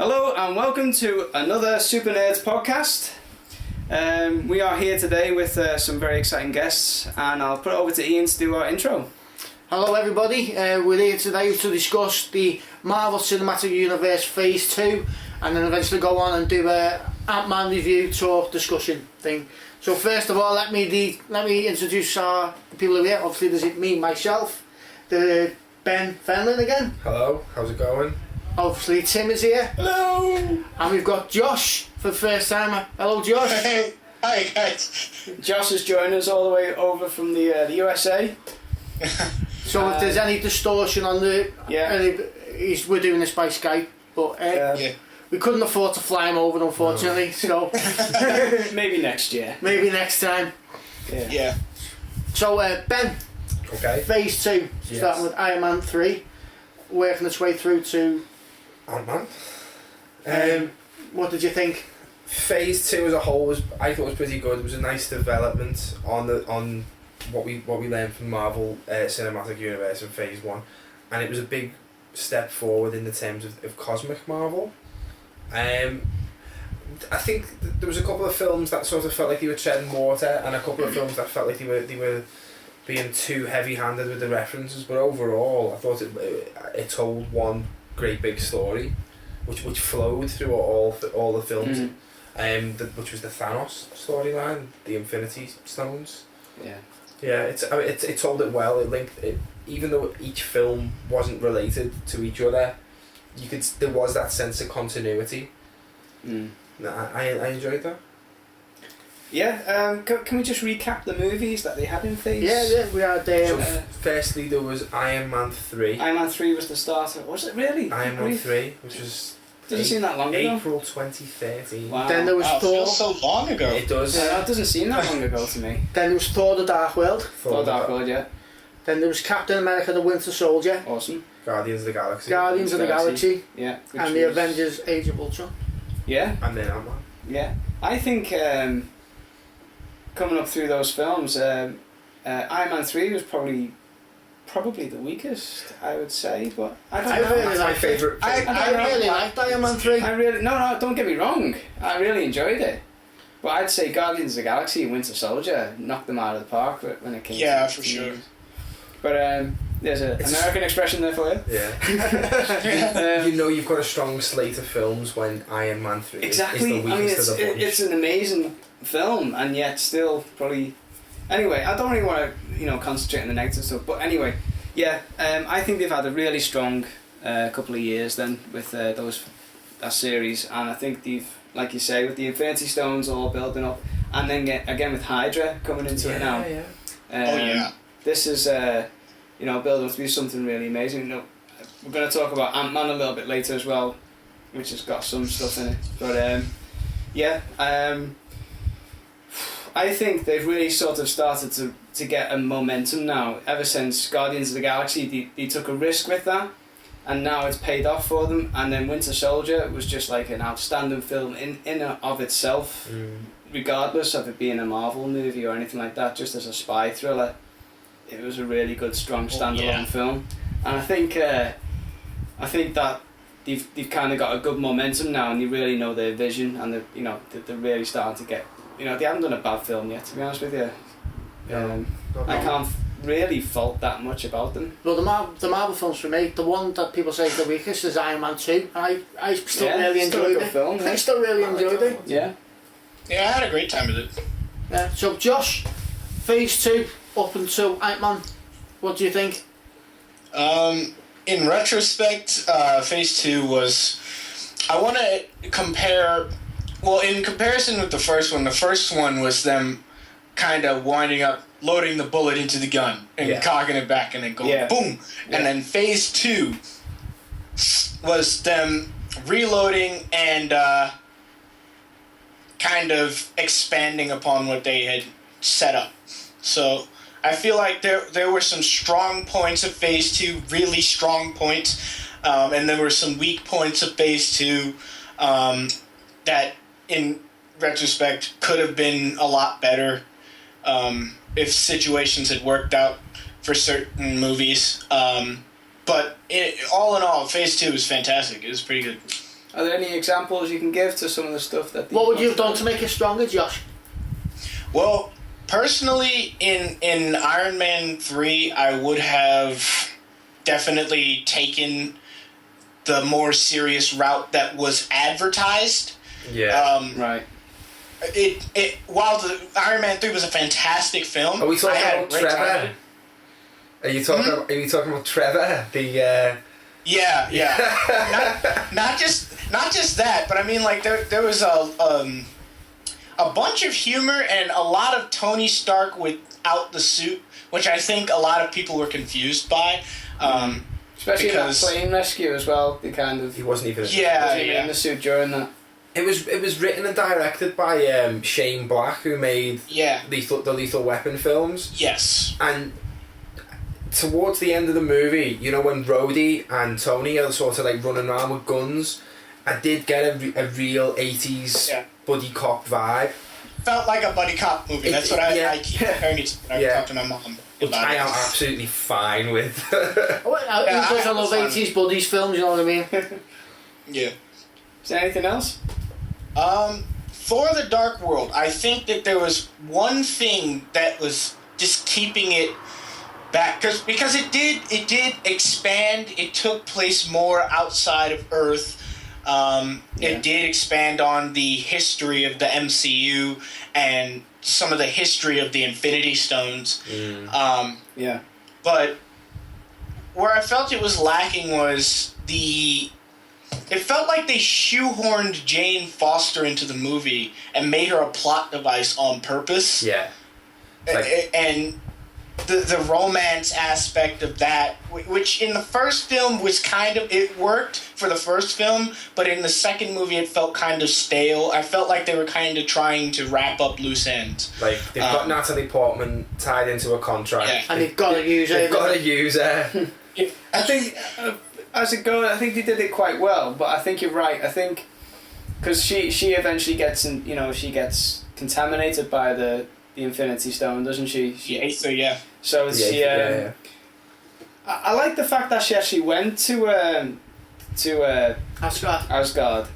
Hello and welcome to another SuperNerds podcast. We are here today with some very exciting guests, and I'll put it over to Ian to do our intro. Hello everybody, we're here today to discuss the Marvel Cinematic Universe Phase 2 and then eventually go on and do a Ant-Man review talk discussion thing. So first of all, let me introduce the people who are here. Obviously there's me, myself, Ben Fenlon again. Hello, how's it going? Obviously Tim is here. Hello! And we've got Josh for the first time. Hello Josh. Hey, hi guys. Josh has joined us all the way over from the USA. So if there's any distortion on the... we're doing this by Skype, but we couldn't afford to fly him over, unfortunately, so... Maybe next year. Maybe next time. Yeah. So, Ben, Okay. Phase 2, starting with Iron Man 3, working its way through to... Ant-Man. What did you think? Phase 2 as a whole I thought was pretty good. It was a nice development on what we learned from Marvel Cinematic Universe in Phase 1, and it was a big step forward in the terms of cosmic Marvel. I think there was a couple of films that sort of felt like they were treading water, and a couple of films that felt like they were being too heavy-handed with the references. But overall, I thought it told one great big story, which flowed through all the films. Which was the Thanos storyline, the Infinity Stones. Yeah, it told it well. It linked it, even though each film wasn't related to each other. There was that sense of continuity. I enjoyed that. Yeah, can we just recap the movies that they had in Phase? Yeah, we had... Firstly, there was Iron Man 3. Iron Man 3 was the starter. Was it really? Iron Man 3, which was... Doesn't seem that long ago. April 2013. Wow. Then there was It Thor. feels so long ago. It does. Yeah, it doesn't seem that long ago to me. Then there was Thor the Dark World. Thor Dark World, yeah. Then there was Captain America the Winter Soldier. Awesome. Guardians of the Galaxy. Guardians of the Galaxy. Yeah. And the Avengers Age of Ultron. Yeah. And then Ant-Man. Yeah. I think coming up through those films, Iron Man 3 was probably the weakest, I would say, but I don't know. Really my favourite. I really liked Iron Man 3. No, don't get me wrong. I really enjoyed it. But I'd say Guardians of the Galaxy and Winter Soldier knocked them out of the park when it came to for sure. movies. But there's an American expression there for you. Yeah. You've got a strong slate of films when Iron Man 3 exactly. is the weakest of the bunch. It's an amazing film, and yet still probably... Anyway, I don't really want to concentrate on the negative stuff, but anyway, yeah, I think they've had a really strong couple of years then with that series, and I think they've, like you say, with the Infinity Stones all building up, and then again with Hydra coming into it now. Yeah. This is building up to be something really amazing. We're going to talk about Ant-Man a little bit later as well, which has got some stuff in it, but I think they've really sort of started to get a momentum now. Ever since Guardians of the Galaxy, they took a risk with that, and now it's paid off for them. And then Winter Soldier was just like an outstanding film in and of itself, regardless of it being a Marvel movie or anything like that. Just as a spy thriller, it was a really good, strong standalone film. And I think that they've kind of got a good momentum now, and they really know their vision, and they're really starting to get. They haven't done a bad film yet, to be honest with you. I can't really fault that much about them. Well, the Marvel films for me, the one that people say is the weakest is Iron Man 2. I still really enjoyed it. Film, yeah. I still really enjoyed it. Yeah. Yeah, I had a great time with it. Yeah. So Josh, Phase 2 up until Ant-Man, what do you think? In retrospect, Phase 2 was... I want to compare... Well, in comparison with the first one was them kind of winding up, loading the bullet into the gun and cocking it back and then going boom. Yeah. And then Phase 2 was them reloading and kind of expanding upon what they had set up. So I feel like there were some strong points of Phase 2, really strong points, and there were some weak points of Phase 2 that, in retrospect, could have been a lot better if situations had worked out for certain movies. But all in all, Phase 2 was fantastic. It was pretty good. Are there any examples you can give to some of the stuff that? What would you have done to make it stronger, Josh? Well, personally, in Iron Man 3, I would have definitely taken the more serious route that was advertised. Yeah. Right. While the Iron Man 3 was a fantastic film, Are we talking I had about a great Trevor? time. Are you talking about Trevor? The Yeah. not just that, but I mean, like, there was a bunch of humor and a lot of Tony Stark without the suit, which I think a lot of people were confused by. Especially because in that plane rescue as well. They kind of he wasn't even. wasn't even in the suit during that. It was written and directed by Shane Black, who made Yeah. the Lethal Weapon films. Yes. And towards the end of the movie, you know, when Rhodey and Tony are sort of like running around with guns, I did get a real 80s buddy cop vibe. Felt like a buddy cop movie. That's what I keep comparing it to when I talk to my mom Which about I it. am absolutely fine with. I love 80s buddies films, you know what I mean? Yeah. Is there anything else? For the Dark World, I think that there was one thing that was just keeping it back, because it did expand. It took place more outside of Earth. It did expand on the history of the MCU and some of the history of the Infinity Stones. But where I felt it was lacking was it felt like they shoehorned Jane Foster into the movie and made her a plot device on purpose. Yeah. And the romance aspect of that, which in the first film was it worked for the first film, but in the second movie it felt kind of stale. I felt like they were kind of trying to wrap up loose ends. Like, they've got Natalie Portman tied into a contract. Yeah. And they've got to use her. They've got to use her. I think, as it goes, I think they did it quite well, but I think you're right. I think, because she eventually gets, she gets contaminated by the Infinity Stone, doesn't she? So yeah. So it's I like the fact that she actually went to Asgard. Asgard,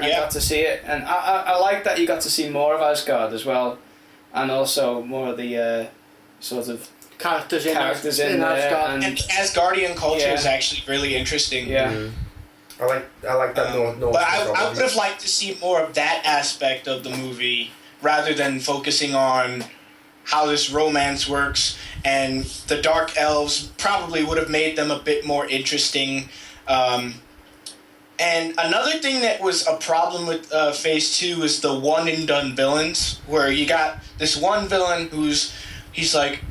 and got to see it, and I like that you got to see more of Asgard as well, and also more of the sort of characters in there, Asgard. And the Asgardian culture is actually really interesting. Yeah. I like that North. But I would have liked to see more of that aspect of the movie rather than focusing on how this romance works. And the Dark Elves probably would have made them a bit more interesting. And another thing that was a problem with Phase 2 is the one-and-done villains, where you got this one villain he's like,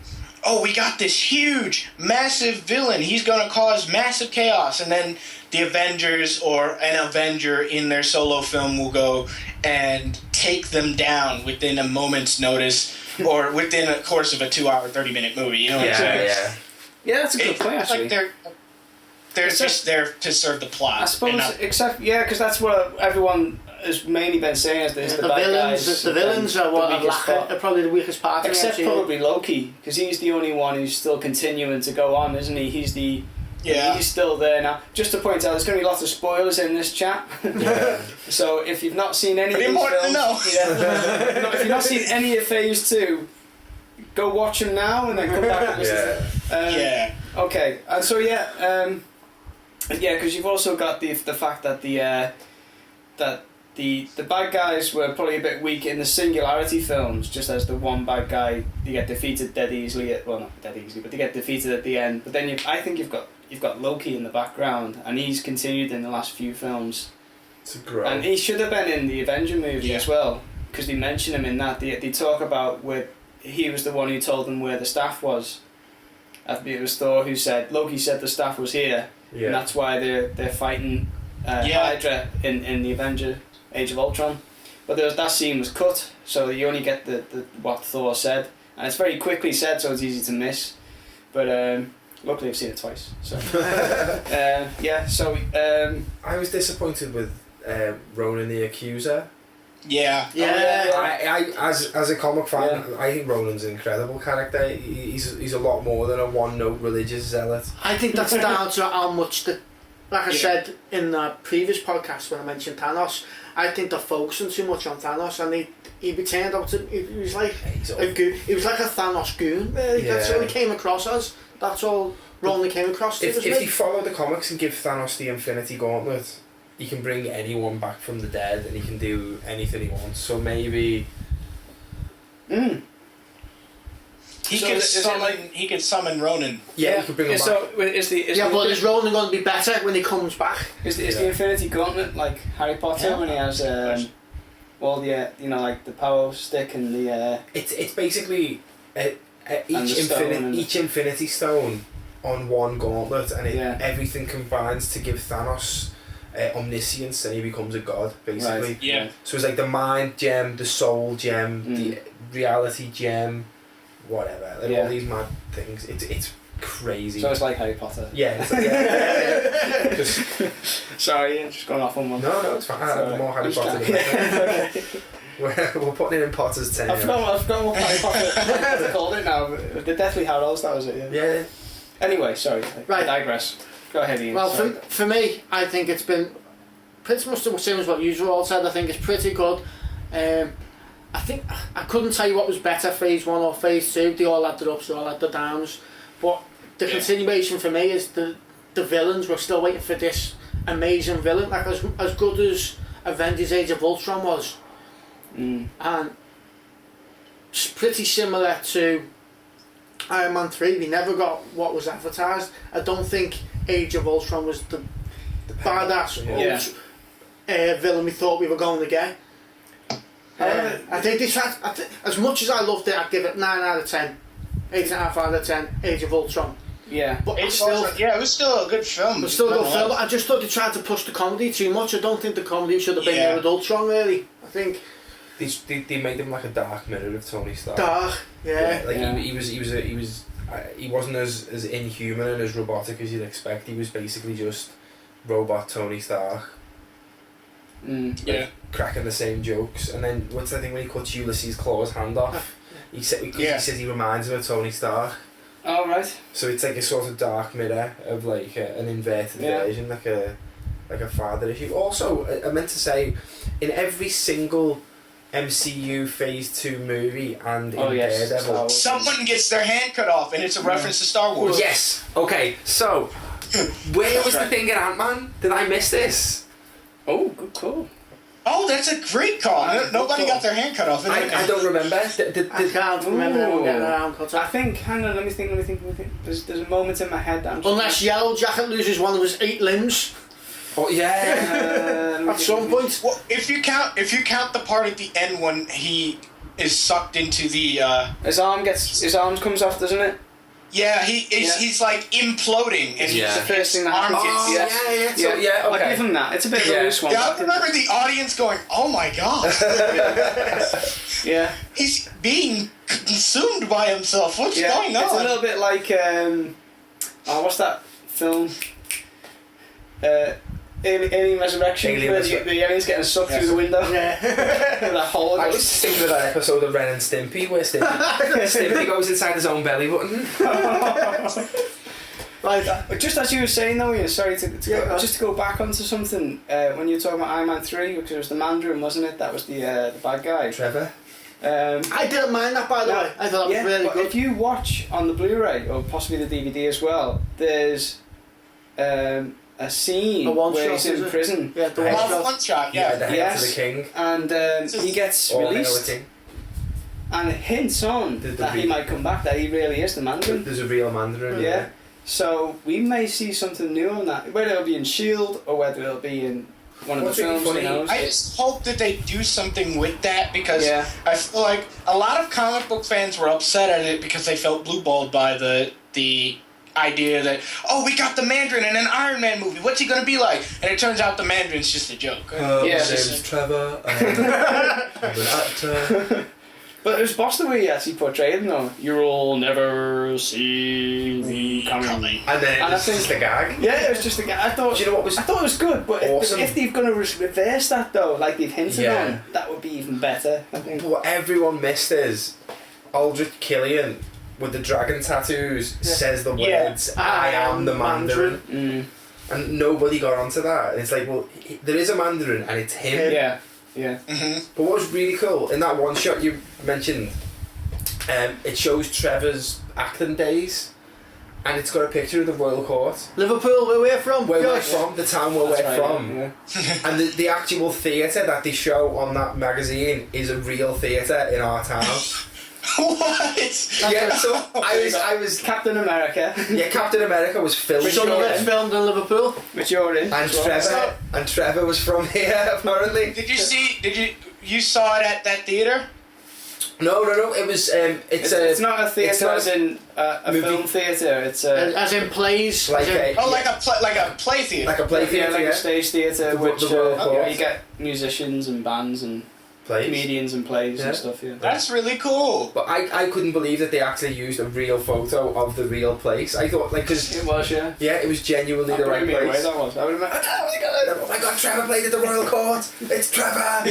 oh, we got this huge, massive villain. He's going to cause massive chaos. And then the Avengers or an Avenger in their solo film will go and take them down within a moment's notice or within a course of a 2-hour, 30-minute movie. You know what I'm saying? Yeah, that's a good point, actually. Like they're just there to serve the plot. I suppose, because that's what everyone has mainly been saying is the bad villains. guys. The villains are probably the weakest part. Except probably Loki, because he's the only one who's still continuing to go on, isn't he? He's still there now. Just to point out, there's going to be lots of spoilers in this chat. Yeah. So if you've not seen any of these important films, to know. if you've not seen any of Phase 2, go watch them now and then come back and listen. Okay, and so because you've also got the fact that the bad guys were probably a bit weak in the Singularity films, just as the one bad guy, they get defeated dead easily. Well, not dead easily, but they get defeated at the end. But then I think you've got Loki in the background, and he's continued in the last few films. To grow. And he should have been in the Avenger movie as well, because they mention him in that. They talk about where he was the one who told them where the staff was. I think it was Thor who said, Loki said the staff was here, and that's why they're fighting Hydra in the Avenger Age of Ultron. But that scene was cut, so you only get the what Thor said, and it's very quickly said, so it's easy to miss. But luckily I've seen it twice. So I was disappointed with Ronan the Accuser. Yeah. I as a comic fan, I think Ronan's an incredible character. He's a lot more than a one-note religious zealot. I think that's down to how much like I said in the previous podcast when I mentioned Thanos, I think they're focusing too much on Thanos, and he turned out to he was like a goon. He was like a Thanos goon. Really. That's all he came across as. That's all Ronnie came across to. If they follow the comics and give Thanos the Infinity Gauntlet, he can bring anyone back from the dead, and he can do anything he wants. So maybe. He could summon Ronan. Yeah, he could bring him back. So but is Ronan going to be better when he comes back? Is the Infinity Gauntlet like Harry Potter when he has all the like the power stick and the It's basically each Infinity Stone on one gauntlet, and everything combines to give Thanos omniscience, and he becomes a god basically. Right. Yeah. So it's like the mind gem, the soul gem, the reality gem, whatever. Like all these mad things. It's crazy. So it's like Harry Potter. Yeah. It's like, Just, sorry, just going off on one. no, it's fine. I have more Harry Potter than that. We're putting it in Potter's 10. I've forgotten what Harry Potter called it now. But the Deathly Hallows, that was it. Yeah. Anyway, sorry. I digress. Go ahead, Ian. Well, for me, I think it's been pretty much the same as what you all said. I think it's pretty good. I think I couldn't tell you what was better, Phase 1 or Phase 2. They all had their ups, they all had their downs. But the continuation for me is the villains. We're still waiting for this amazing villain. Like as good as Avengers Age of Ultron was. And it's pretty similar to Iron Man 3. We never got what was advertised. I don't think Age of Ultron was the badass villain we thought we were going to get. I think this as much as I loved it, I'd give it 9 out of 10. 8.5 out of 10, Age of Ultron. Yeah. But it was still a good film. It was still a good film. I just thought they tried to push the comedy too much. I don't think the comedy should have been there with Ultron, really. I think they made him like a dark mirror of Tony Stark. He wasn't as inhuman and as robotic as you'd expect. He was basically just robot Tony Stark. Cracking the same jokes. And then what's that thing when he cuts Ulysses Claw's hand off? He says he reminds him of Tony Stark. Oh, right. So it's like a sort of dark mirror of like an inverted version, like a father issue. Also, I meant to say, in every single MCU Phase 2 movie and in Daredevil, someone gets their hand cut off, and it's a reference to Star Wars. Yes. Okay. So, where was the thing in Ant-Man? Did I miss this? Oh, good call. Oh, that's a great call. Nobody got their hand cut off. I don't remember. I can't remember anyone getting their hand cut off. Hang on, let me think. There's a moment in my head that I'm unless Yellow Jacket loses one of his 8 limbs. Oh yeah. At some point. Well, if you count the part at the end when he is sucked into the his arm comes off, doesn't it? Yeah, he's like imploding, and it's the first thing that happens. Okay. I'll give him that. It's a bit of a loose one. Yeah, I remember the audience going, "Oh my god!" Yeah, he's being consumed by himself. What's going on? It's a little bit like what's that film? Alien Resurrection, where the alien's getting sucked through the window. Yeah. That hole. I was thinking of that episode of Ren and Stimpy where Stimpy goes inside his own belly button. Right, just as you were saying though, Ian, sorry to go back onto something, when you were talking about Iron Man 3, because it was the Mandarin, wasn't it? That was the bad guy. Trevor. I didn't mind that, by the way. I thought that was really good. If you watch on the Blu-ray, or possibly the DVD as well, there's a scene where he's in prison. Yeah, the one shot. Yeah, the head to the king. And he gets released. And it hints on that he might come back, that he really is the Mandarin. There's a real Mandarin. Yeah. So we may see something new on that. Whether it'll be in S.H.I.E.L.D. or whether it'll be in one of the films, who knows. I just hope that they do something with that, because I feel like a lot of comic book fans were upset at it because they felt blueballed by the idea that, oh, we got the Mandarin in an Iron Man movie, what's he gonna be like? And it turns out the Mandarin's just a joke. My name's Trevor, I'm an actor. But it was boss the way he actually portrayed him though. You'll never see me coming. And then it's just a gag. Yeah, it was just a gag. I thought it was good, but awesome. if they're gonna reverse that though, like they've hinted on, that would be even better, I think. What everyone missed is Aldrich Killian with the dragon tattoos says the words, I am the Mandarin. and nobody got onto that. And it's like, well, there is a Mandarin, and it's him. Yeah, yeah. But what was really cool in that one shot you mentioned, it shows Trevor's acting days, and it's got a picture of the Royal Court. Liverpool, where we're from. Where we're Josh. from, the town where That's we're right, from. yeah. And the actual theatre that they show on that magazine is a real theatre in our town. What? Yeah, so I was Captain America. yeah, Captain America was filmed Some of here, it's filmed in Liverpool. Which you're in. and as well. Trevor was from here apparently. Did you see? You saw it at that theater? No, it was It's not a theatre it's not as in a movie. film theatre, it's a... As in plays. like as in, a, Oh, like a play theater. like a play yeah, theatre, like yeah. a stage theatre, The which Royal Court. you get musicians and bands and Plays. comedians and plays Yeah. and stuff, yeah. That's really cool. But I couldn't believe that they actually used a real photo of the real place. I thought, like, because It was, yeah. yeah, it was genuinely the That right blew me away, place. that was. I would have been, Oh my god, Trevor played at the Royal Court. It's Trevor.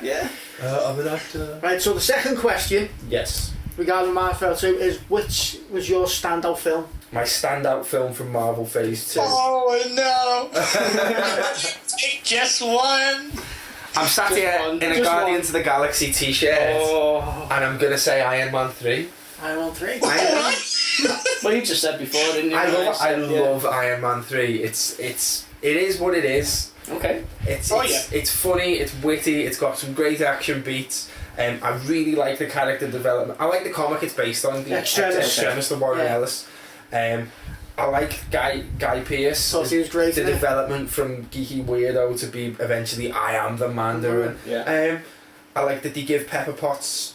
yeah. I'm an actor. Right, so the second question Yes. regarding Marvel 2 is, which was your standout film? My standout film from Marvel Phase 2. Oh no! Take just one. I'm sat Just here one. in a Just Guardians of the Galaxy t-shirt, Oh. and I'm gonna say Iron Man 3. Iron Man 3. Well, you just said before, didn't you? I Said, yeah. love Iron Man 3. It is what it is. Okay. It's Oh, it's funny, it's witty, it's got some great action beats. I really like the character development. I like the comic it's based on, the Extremis. the Warren Yeah. Ellis. I like Guy Pearce. Thought he was great The in it. development from geeky weirdo to be eventually I am the Mandarin. Yeah. I like that they give Pepper Potts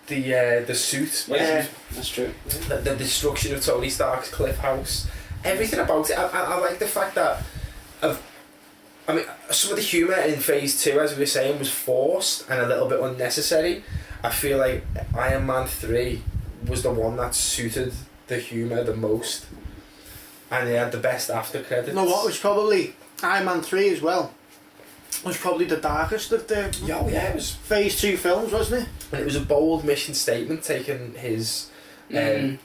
the suit. Yeah. That's true. Yeah. The destruction of Tony Stark's Cliff House. Everything about it. I like the fact that some of the humour in Phase 2, as we were saying, was forced and a little bit unnecessary. I feel like Iron Man 3 was the one that suited the humour the most. And they had the best after credits. You know what, was probably Iron Man 3 as well. Was probably the darkest of the it was. Phase 2 films, wasn't it? And it was a bold mission statement, taking his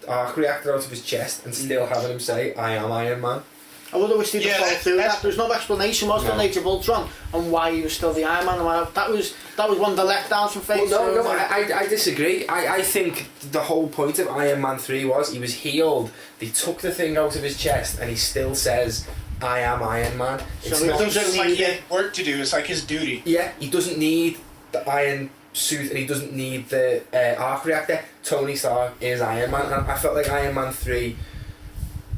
arc reactor out of his chest and still having him say, I am Iron Man. I would have wished he'd Yeah, follow through that's- that. There was no explanation, was there, No. in Age of Ultron, on why he was still the Iron Man. And why, that was one of the letdowns from Phase 2. Well, I disagree. I think the whole point of Iron Man 3 was he was healed. They took the thing out of his chest and he still says, I am Iron Man. It's So he not, doesn't It's like need he it. had work to do. It's like his duty. yeah, he doesn't need the iron suit and he doesn't need the arc reactor. Tony Stark is Iron Man. And I felt like Iron Man 3,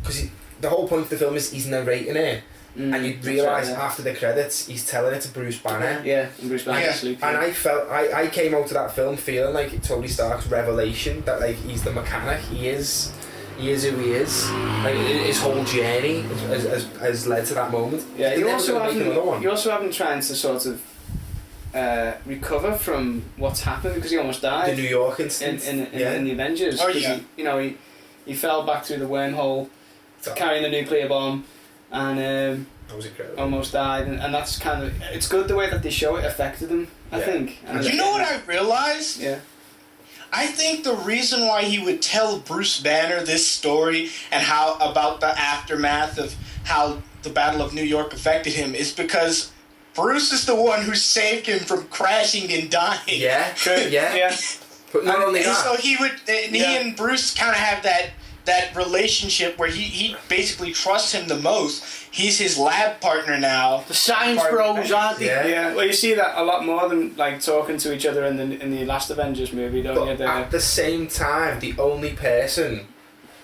because the whole point of the film is he's narrating it. And you That's realise right, yeah. after the credits he's telling it to Bruce Banner. Yeah, and Bruce Banner Yeah. sleep. And I came out of that film feeling like Tony Stark's revelation that like he's the mechanic. He is who he is. Like his whole journey has led to that moment. Yeah, They're you never also gonna make another one. haven't trying to sort of recover from what's happened because he almost The died New York in instance. the Avengers. Oh, 'cause yeah. he fell back through the wormhole So, carrying the nuclear bomb and that was incredible. almost died, and that's kind of, it's good the way that they show it affected him. I Yeah. think. And You know what I realized? Yeah. I think the reason why he would tell Bruce Banner this story and how about the aftermath of how the Battle of New York affected him is because Bruce is the one who saved him from crashing and dying. Yeah, yeah. Yeah. But not only And so that, he and Bruce kind of have that relationship where he basically trusts him the most. He's his lab partner now. The science bros, aren't they? Yeah. Yeah, well, you see that a lot more than like talking to each other in the last Avengers movie, don't you? but at the same time, the only person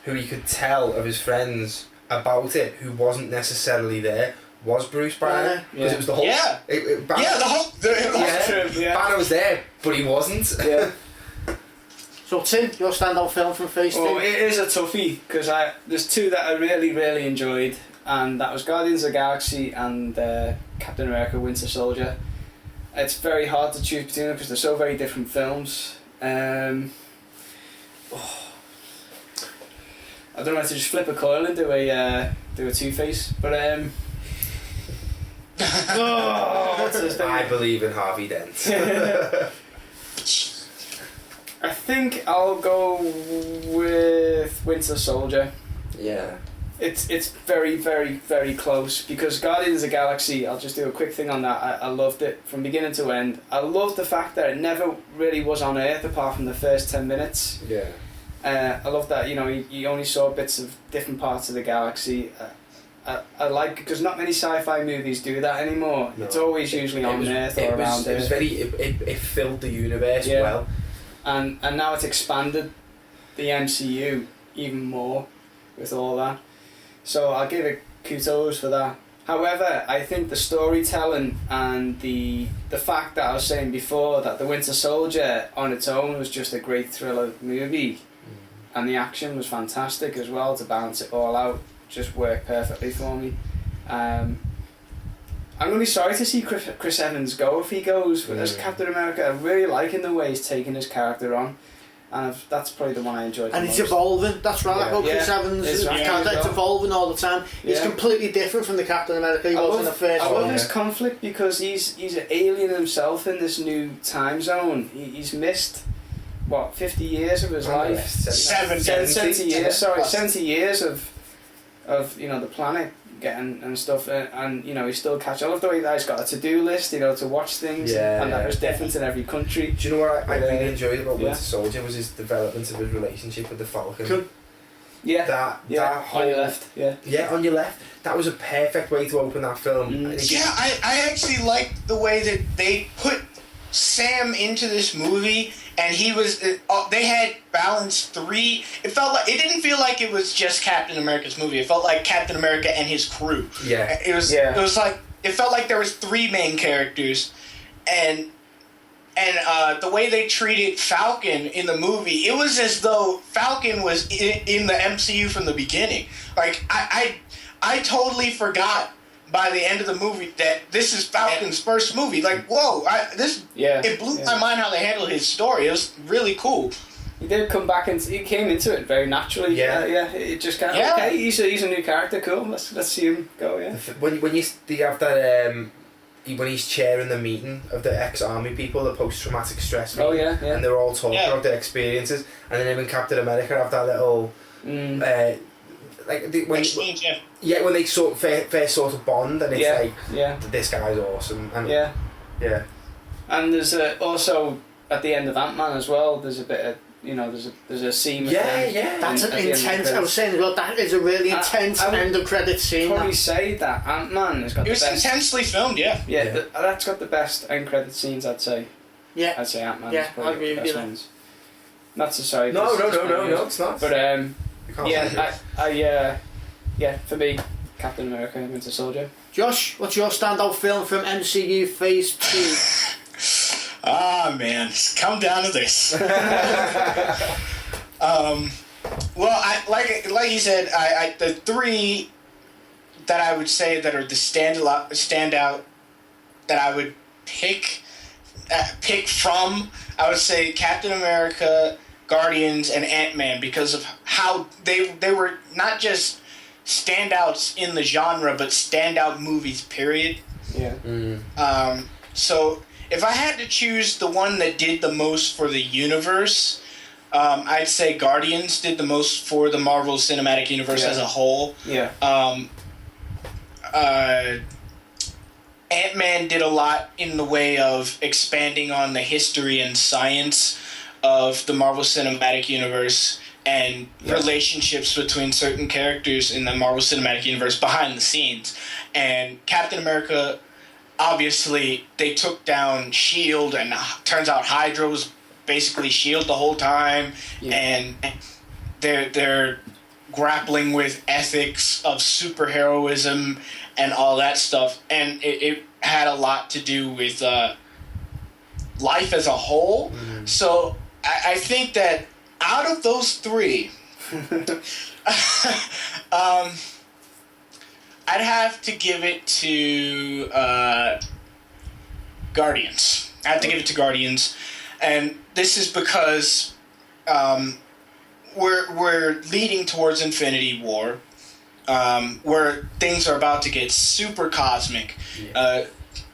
who he could tell of his friends about it who wasn't necessarily there was Bruce Banner, because Yeah. it was the whole. Yeah. Banner, Yeah, the whole. Yeah. True, yeah. Banner was there, but he wasn't. Yeah. So Tim, your standout film from Phase 2? Oh, it is a toughie because there's two that I really, really enjoyed, and that was Guardians of the Galaxy and Captain America: Winter Soldier. It's very hard to choose between them because they're so very different films. I don't know how to just flip a coil and do a Two-Face, but what's his name? I believe in Harvey Dent. I think I'll go with Winter Soldier. Yeah. It's very, very, very close, because Guardians of the Galaxy, I'll just do a quick thing on that. I loved it from beginning to end. I loved the fact that it never really was on Earth apart from the first 10 minutes. Yeah. I love that, you only saw bits of different parts of the galaxy. I like, because not many sci-fi movies do that anymore. No. It's always usually on Earth or around Earth. It filled the universe well. And now it's expanded the MCU even more with all that. So I'll give it kudos for that. However, I think the storytelling and the fact that I was saying before that The Winter Soldier on its own was just a great thriller movie, and the action was fantastic as well to balance it all out, just worked perfectly for me. I'm going to be sorry to see Chris Evans go if he goes as Captain America. I'm really liking the way he's taking his character on. And that's probably the one I enjoyed the most. And he's evolving, that's right, about Chris Evans' character, it's evolving all the time. He's completely different from the Captain America he was in the first one. I love his conflict, because he's an alien himself in this new time zone. He's missed, 50 years of his life? 70 years, sorry, 70 years of the planet getting and stuff, and he's still catching. I love the way that he's got a to-do list, to watch things, and that was different in every country. Do you know what I really enjoyed about Winter Soldier was his development of his relationship with the Falcon. Cool. That whole, on your left. Yeah, on your left. That was a perfect way to open that film. I actually liked the way that they put Sam into this movie, and he was they had balanced three. It didn't feel like it was just Captain America's movie. It felt like Captain America and his crew. It was like, it felt like there was three main characters, and the way they treated Falcon in the movie, it was as though Falcon was in the MCU from the beginning. Like I totally forgot by the end of the movie that this is Falcon's first movie. Like, whoa, it blew my mind how they handled his story. It was really cool. He did come back and he came into it very naturally. It just kind of okay. He's a new character. Cool. Let's see him go. Yeah. When you have that when he's chairing the meeting of the ex-army people, the post-traumatic stress meeting, and they're all talking about their experiences, and then even Captain America have that little when they sort of first sort of bond, and it's this guy's awesome, and and there's also at the end of Ant-Man as well, there's a bit of there's a scene with that's an intense, I was saying, well, that is a really intense end of credits scene. I'd probably say that Ant-Man has got the best. It was intensely filmed, that's got the best end credit scenes, I'd say. I'd say Ant-Man is probably the best ones. Not so sorry. No, it's not. But for me, Captain America and Winter Soldier. Josh, what's your standout film from MCU Phase 2? Man, come down to this. Well, like you said, the three that I would say that are the standout that I would pick from, I would say Captain America, Guardians, and Ant-Man, because of how they were not just standouts in the genre, but standout movies, period. So if I had to choose the one that did the most for the universe, I'd say Guardians did the most for the Marvel Cinematic Universe as a whole. Ant-Man did a lot in the way of expanding on the history and science of the Marvel Cinematic Universe and relationships between certain characters in the Marvel Cinematic Universe behind the scenes. And Captain America, obviously, they took down S.H.I.E.L.D., and turns out Hydra was basically S.H.I.E.L.D. the whole time, and they're grappling with ethics of superheroism and all that stuff, and it had a lot to do with life as a whole. So I think that out of those three, I'd have to give it to Guardians. I have to give it to Guardians, and this is because we're leading towards Infinity War, where things are about to get super cosmic.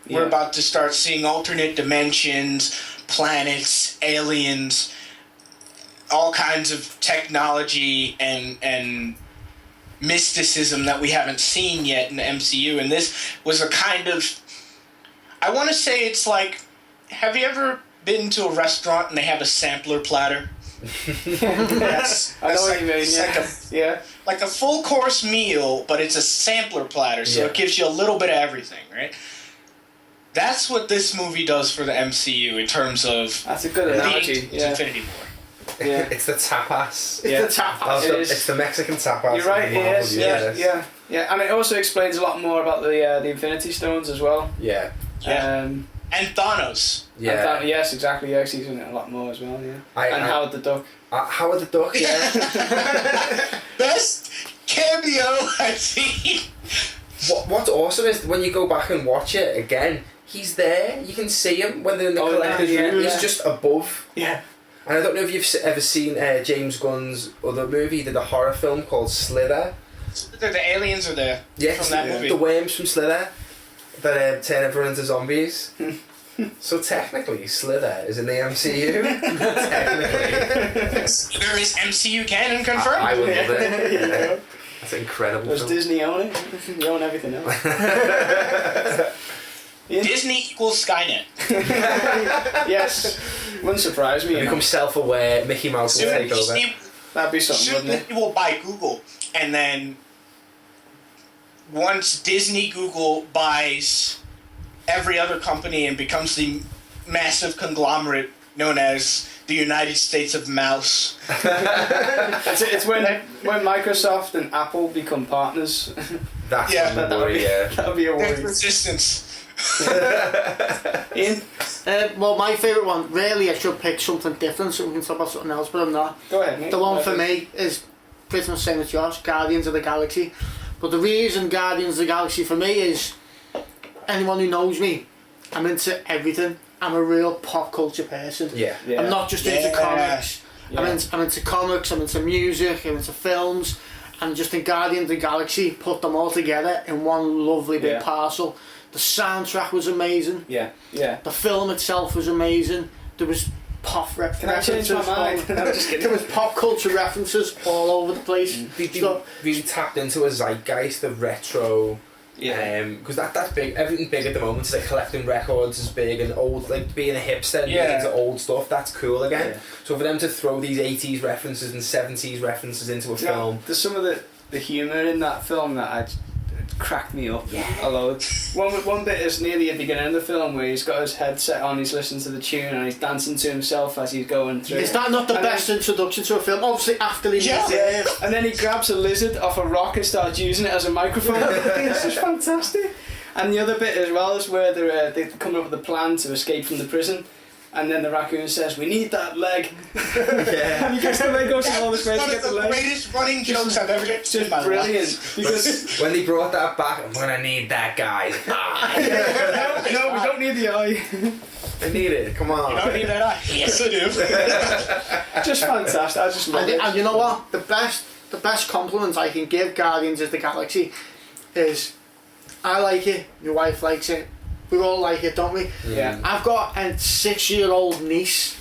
We're about to start seeing alternate dimensions, planets, aliens, all kinds of technology and mysticism that we haven't seen yet in the MCU, and this was a kind of, I want to say it's like, have you ever been to a restaurant and they have a sampler platter? Yes, I know what you mean. Like a full course meal, but it's a sampler platter, so it gives you a little bit of everything, right? That's what this movie does for the MCU in terms of That's a good analogy. Infinity War. Yeah. It's the tapas. It's the tapas. It's the Mexican tapas. You're right. It is. Yeah. And it also explains a lot more about the Infinity Stones as well. Yeah. And Thanos. Yeah. And yes, exactly. Yeah, he's in it a lot more as well. Yeah. And Howard the Duck. Howard the Duck. Yeah. Best cameo I've seen. What's awesome is when you go back and watch it again, he's there. You can see him when they're in the collector's room. He's just above. Yeah. And I don't know if you've ever seen James Gunn's other movie. He did a horror film called Slither. The aliens are there from that movie. The worms from Slither that turn everyone into zombies. So technically, Slither is in the MCU. Technically. Slither is MCU canon confirmed. I would love it. Yeah. That's incredible. Does Disney own it? They own everything else. Disney equals Skynet. Yes. Wouldn't surprise me. Become self-aware. Mickey Mouse will take over. That'd be something, wouldn't it? Disney will buy Google, and then once Disney Google buys every other company and becomes the massive conglomerate known as the United States of Mouse. It's when Microsoft and Apple become partners. That's the worry, that would be a worry. There's resistance. Ian? Well, my favourite one, really I should pick something different so we can talk about something else, but I'm not. Go ahead, mate. The one for me is pretty much the same as Josh, Guardians of the Galaxy. But the reason Guardians of the Galaxy for me is, anyone who knows me, I'm into everything. I'm a real pop culture person. Yeah. I'm not just into comics. I'm into comics, I'm into music, I'm into films, and just in Guardians of the Galaxy, put them all together in one lovely big parcel. The soundtrack was amazing. Yeah. The film itself was amazing. There was pop references. Can I change my mind? I'm just kidding. There was pop culture references all over the place. They really tapped into a zeitgeist of retro. Because that's big. Everything big at the moment. So like collecting records is big, and old, like being a hipster and being into old stuff. That's cool again. So for them to throw these 80s references and 70s references into a film. There's some of the humour in that film that cracked me up a load. One bit is nearly at the beginning of the film where he's got his headset on, he's listening to the tune and he's dancing to himself as he's going through. Is that not the best introduction to a film? Obviously after the and then he grabs a lizard off a rock and starts using it as a microphone. It's just fantastic. And the other bit as well is where they're coming up with a plan to escape from the prison. And then the raccoon says, "We need that leg." And he gets the leg, goes all this way to get the leg. One of the greatest running jokes I've ever get to in my life. Brilliant. Because when they brought that back, I'm gonna need that guy. No, we don't need the eye. I need it. Come on. You don't need that eye. Yes, I do. Just fantastic. I just love it. And you know what? The best compliment I can give Guardians of the Galaxy is, I like it. Your wife likes it. We all like it, don't we? Yeah. I've got a 6-year-old niece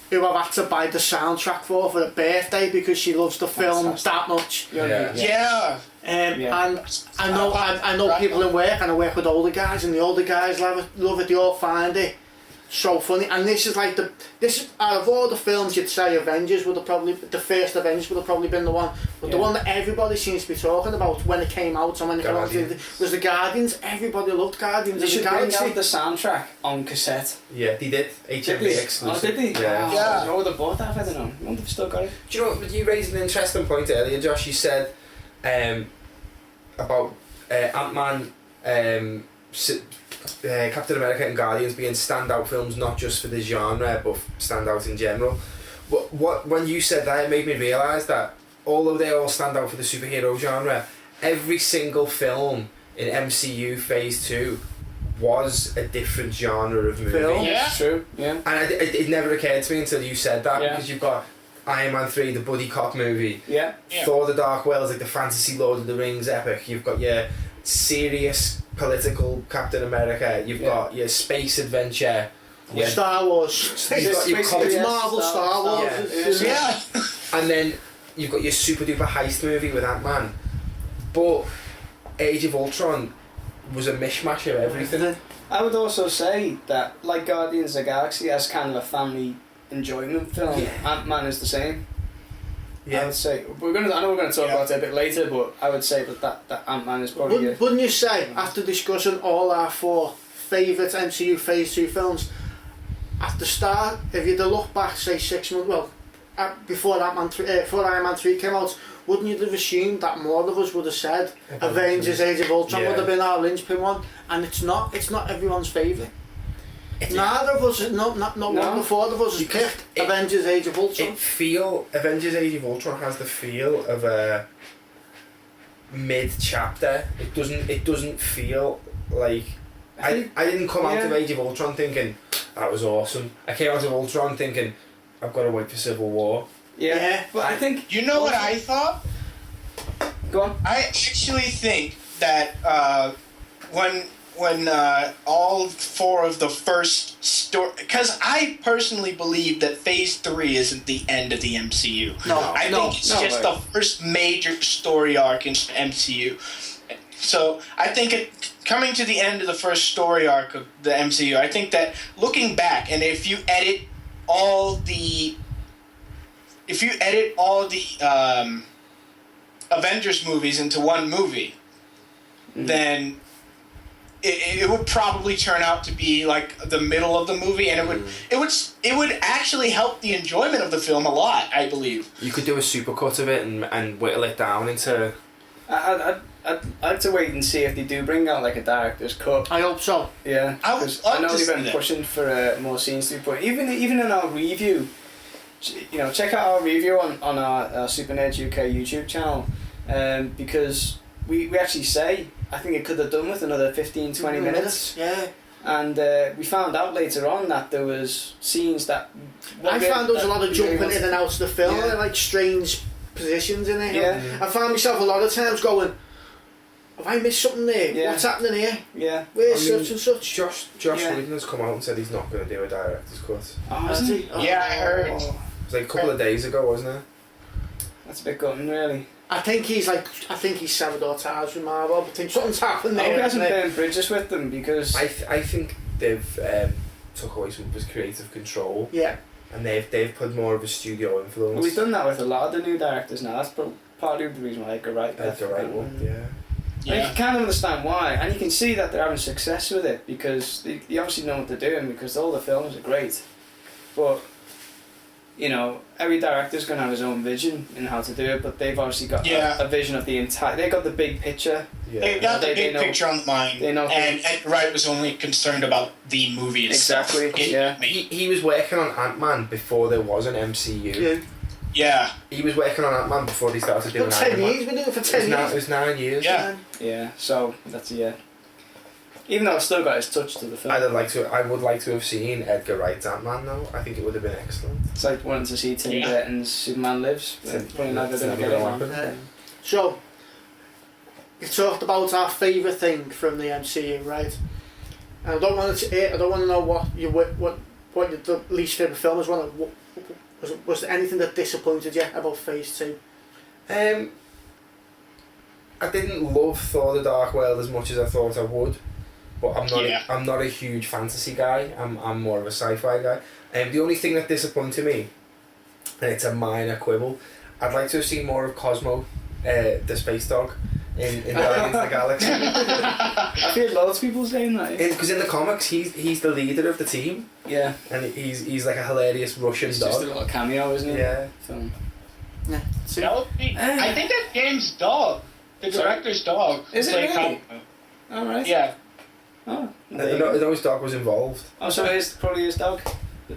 who I've had to buy the soundtrack for her birthday because she loves the film that much. Yeah. And I know people in work, and I work with older guys, and the older guys love it. They all find it so funny. And this is like out of all the films, you'd say Avengers would have probably, the first Avengers would have probably been the one, but the one that everybody seems to be talking about when it came out and when it came out was the Guardians. Everybody loved Guardians of the Galaxy. Bring out the soundtrack on cassette. Yeah, they did. HMV exclusive. Oh, did they? Yeah. I would have bought that. I don't know. I wonder if still got it. Do you know what? You raised an interesting point earlier, Josh. You said about Ant-Man, Captain America and Guardians being standout films, not just for the genre but standout in general. When you said that, it made me realise that although they all stand out for the superhero genre, every single film in MCU Phase 2 was a different genre of movie. Yeah, true. Yeah. And it never occurred to me until you said that, because you've got Iron Man 3, the buddy cop movie. Thor: The Dark World is like the fantasy Lord of the Rings epic. You've got your serious political Captain America. You've got your space adventure. Star Wars. You've got your Marvel Star Wars. And then you've got your super duper heist movie with Ant-Man. But Age of Ultron was a mishmash of everything. I would also say that, like Guardians of the Galaxy, as kind of a family enjoyment film, Ant-Man is the same. Yeah. I would say I know we're gonna talk about it a bit later, but I would say that Ant-Man is probably. Wouldn't you say, after discussing all our 4 favourite MCU Phase 2 films, at the start, if you'd have looked back, say 6 months, before before Iron Man 3 came out, wouldn't you have assumed that more of us would have said Avengers Age of Ultron would have been our linchpin one? And it's not everyone's favourite. Neither of us, not one of the 4 of us has picked Avengers Age of Ultron. Avengers Age of Ultron has the feel of a mid-chapter. It doesn't feel like... I didn't come out of Age of Ultron thinking, that was awesome. I came out of Ultron thinking, I've got to wait for Civil War. Yeah, but I think... You know what I thought? Go on. I actually think that when all 4 of the first story... Because I personally believe that Phase 3 isn't the end of the MCU. I think it's just the first major story arc in MCU. So I think coming to the end of the first story arc of the MCU, I think that looking back, and if you edit all the Avengers movies into one movie, then it would probably turn out to be like the middle of the movie, and it would actually help the enjoyment of the film a lot, I believe. You could do a supercut of it and whittle it down into... I'd like to wait and see if they do bring out like a director's cut. I hope so. Yeah, because I know they've been pushing for more scenes to be put. Even in our review, check out our review on our SuperNerds UK YouTube channel, because we actually say I think it could have done with another 15-20 minutes. Yeah. And we found out later on that there was scenes that... I found there was a lot of jumping in and out of the film, like strange positions in it. Yeah. I found myself a lot of times going, have I missed something there? Yeah. What's happening here? Yeah. Where's such and such? Josh Whedon has come out and said he's not going to do a director's cut. Oh, has he? Yeah, I heard. It was like a couple of days ago, wasn't it? That's a bit gutting, really. I think he's severed our ties with Marvel. I think something's happened I there. hope he hasn't burned bridges with them, because... I think they've took away some of his creative control. Yeah. And they've put more of a studio influence. Well, we've done that with a lot of the new directors now. That's partly the reason why Edgar Wright. Yeah. And you can kind of understand why, and you can see that they're having success with it, because they obviously know what they're doing, because all the films are great. But, every director's going to have his own vision in how to do it, but they've obviously got a vision of the entire... They've got the big picture. Yeah. They've got the big picture on mind, and Edgar Wright was only concerned about the movie itself. Exactly, He was working on Ant-Man before there was an MCU. Yeah. He was working on Ant-Man before they started doing Iron 10 Man. years, we've been doing it for 10 years. It was 9 years. Yeah. Yeah, so that's even though it's still got his touch to the film. I would like to have seen Edgar Wright's Ant-Man though. I think it would have been excellent. It's like wanting to see Tim Burton's Superman Lives. Probably never going to get it. So, you talked about our favourite thing from the MCU, right? And I don't want to know what your least favourite film is. Was there anything that disappointed you about Phase 2? I didn't love Thor: The Dark World as much as I thought I would, but I'm not a huge fantasy guy. I'm more of a sci-fi guy. The only thing that disappointed me, and it's a minor quibble, I'd like to have seen more of Cosmo, the space dog, in Guardians of the Galaxy. I feel loads of people saying that. Because in the comics, he's the leader of the team. Yeah. And he's like a hilarious Russian dog. Just a little cameo, isn't he? Yeah. Film. Yeah. I think that's James' dog. The director's dog. Is it really? Alright. Yeah. Oh. I know his dog was involved. Oh, so it is probably his dog?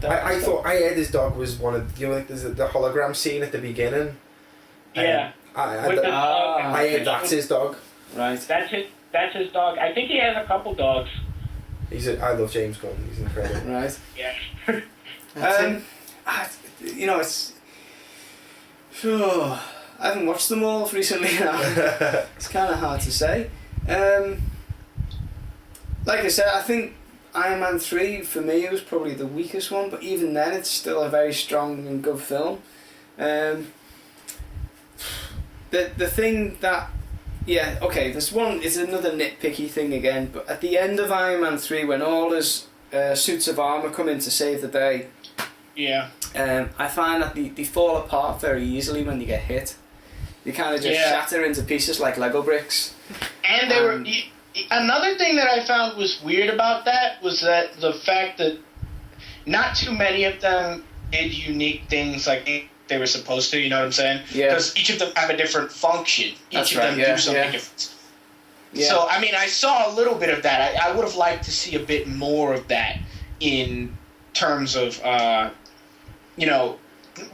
I thought I heard his dog was one of there's the hologram scene at the beginning. Yeah. I heard that's his dog. Right. That's his dog. I think he has a couple dogs. I love James Gunn. He's incredible. Right. Yeah. It's. Sure. I haven't watched them all recently now. It's kind of hard to say. Like I said, I think Iron Man 3 for me was probably the weakest one, but even then it's still a very strong and good film. The thing that yeah, okay, there's one, it's another nitpicky thing again, but at the end of Iron Man 3, when all his suits of armour come in to save the day, Yeah. I find that they fall apart very easily when they get hit. They kind of just shatter into pieces like Lego bricks. And they were... Another thing that I found was weird about that was that the fact that not too many of them did unique things like they were supposed to, you know what I'm saying? Yeah. Because each of them have a different function. Each of them do something different. Yeah. So, I mean, I saw a little bit of that. I would have liked to see a bit more of that in terms of, you know,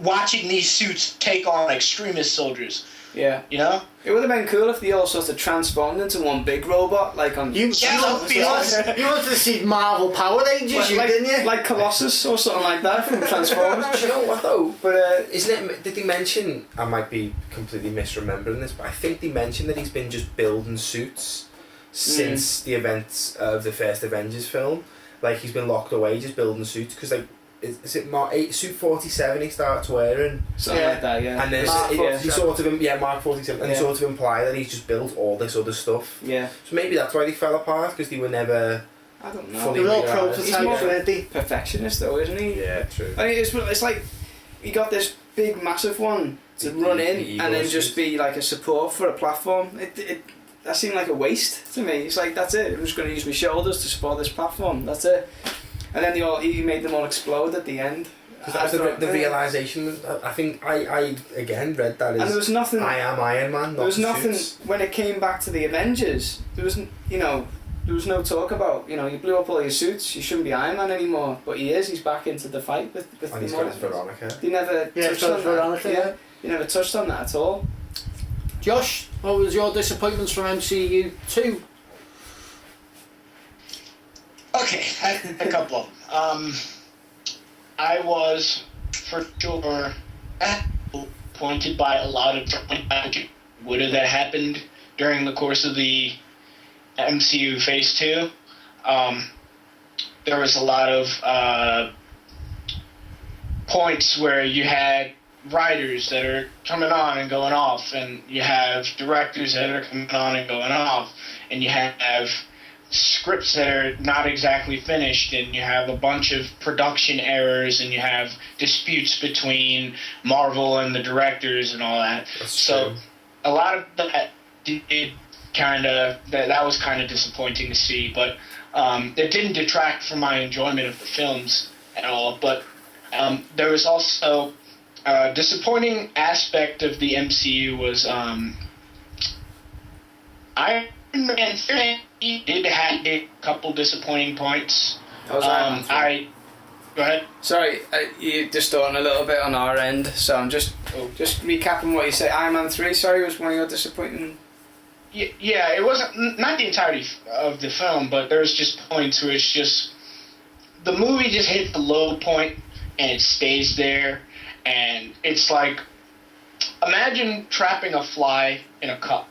watching these suits take on extremist soldiers. Yeah. You know? It would have been cool if they all sort of transformed into one big robot, like on... You wanted to see Marvel Power Rangers, didn't you? Like Colossus or something like that from Transformers. Do you know what though? But Isn't it? Did they mention? I might be completely misremembering this, but I think they mentioned that he's been just building suits since the events of the first Avengers film. Like he's been locked away just building suits because like. Is it suit 47 he starts wearing? Something like that, yeah. And then he sort of, Mark 47, and sort of imply that he's just built all this other stuff. Yeah. So maybe that's why they fell apart, because they were never... I don't know. Fully They're all realised. prototypes, weren't they? Perfectionist though, isn't he? Yeah, true. I mean, it's like, he got this big, massive one to run in and then just be like a support for a platform. That seemed like a waste to me. It's like, that's it. I'm just going to use my shoulders to support this platform. That's it. And then he made them all explode at the end. Because that was the realisation. I think I again read that as. And there was nothing. I am Iron Man. Not there was nothing suits. when it came back to the Avengers. There was there was no talk about you blew up all your suits. You shouldn't be Iron Man anymore. But he is. He's back into the fight with And the he's got his Veronica. They never touched on Veronica. that. Yeah, you never touched on that at all. Josh, what was your disappointments from MCU 2? Okay, a couple of them. I was, for sure, pointed by a lot of woulda that happened during the course of the MCU Phase 2. There was a lot of points where you had writers that are coming on and going off, and you have directors that are coming on and going off, and you have scripts that are not exactly finished, and you have a bunch of production errors, and you have disputes between Marvel and the directors and all that. So a lot of that did kind of that was kind of disappointing to see, but it didn't detract from my enjoyment of the films at all. But there was also a disappointing aspect of the MCU was Iron Man 3 did have a couple disappointing points. That was Iron Man 3. Go ahead. Sorry, you're distorting a little bit on our end, so I'm just recapping what you said. Iron Man 3, sorry, was one of your disappointing... Yeah, it wasn't, not the entirety of the film, but there's just points where it's just, the movie just hit the low point, and it stays there, and it's like, imagine trapping a fly in a cup,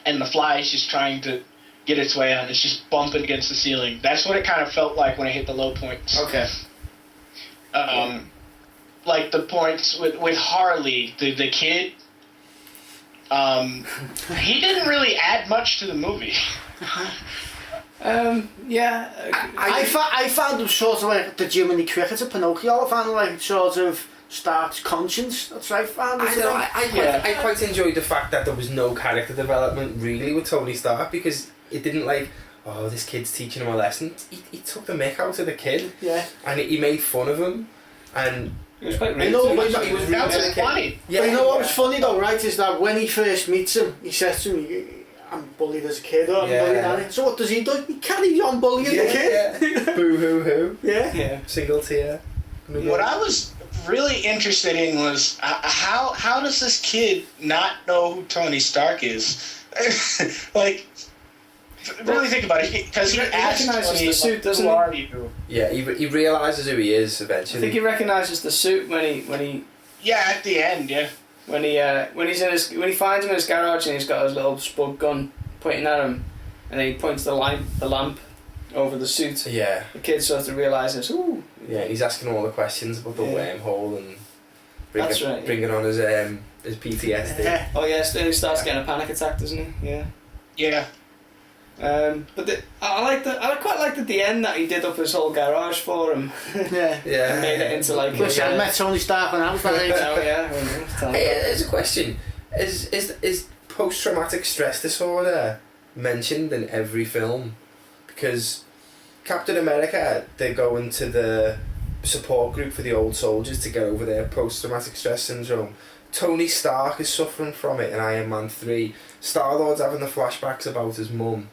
and the fly is just trying to get its way out, it's just bumping against the ceiling. That's what it kind of felt like when it hit the low points. Okay. Like the points with Harley, the kid, he didn't really add much to the movie. Yeah. I found him sort of like the Jiminy Cricket of Pinocchio. I found him like sort of Stark's conscience. That's what I found. I quite enjoyed the fact that there was no character development really with Tony Stark, because it didn't like, oh, this kid's teaching him a lesson. He took the mick out of the kid. Yeah. And he made fun of him. And It was quite rude. he was That was rude. funny. Yeah, But you know what was funny though, right, is that when he first meets him, he says to him, I'm bullied as a kid, or I'm bullied at it. So what does he do? He carries on bullying the kid. Yeah. Boo hoo hoo. Yeah. Single tear. What I was really interested in was how does this kid not know who Tony Stark is? Like, really think about it, because he asked recognises me, the suit, doesn't who he? are you? Yeah, he realises who he is eventually. I think he recognises the suit when he Yeah, at the end, yeah. when he finds him in his garage and he's got his little spud gun pointing at him, and then he points the lamp over the suit. Yeah. The kid sort of realises, ooh. Yeah, he's asking all the questions about the wormhole and That's right, bringing on his his PTSD. Yeah. Oh yeah, so he starts getting a panic attack, doesn't he? Yeah. Yeah. But I quite liked at the end that he did up his whole garage for him. Yeah. Yeah. And made it into like. Wish I'd met Tony Stark when I was that age. Oh yeah. Hey, there's a question. Is post-traumatic stress disorder mentioned in every film? Because Captain America, they go into the support group for the old soldiers to get over their post-traumatic stress syndrome. Tony Stark is suffering from it in Iron Man 3. Star-Lord's having the flashbacks about his mum.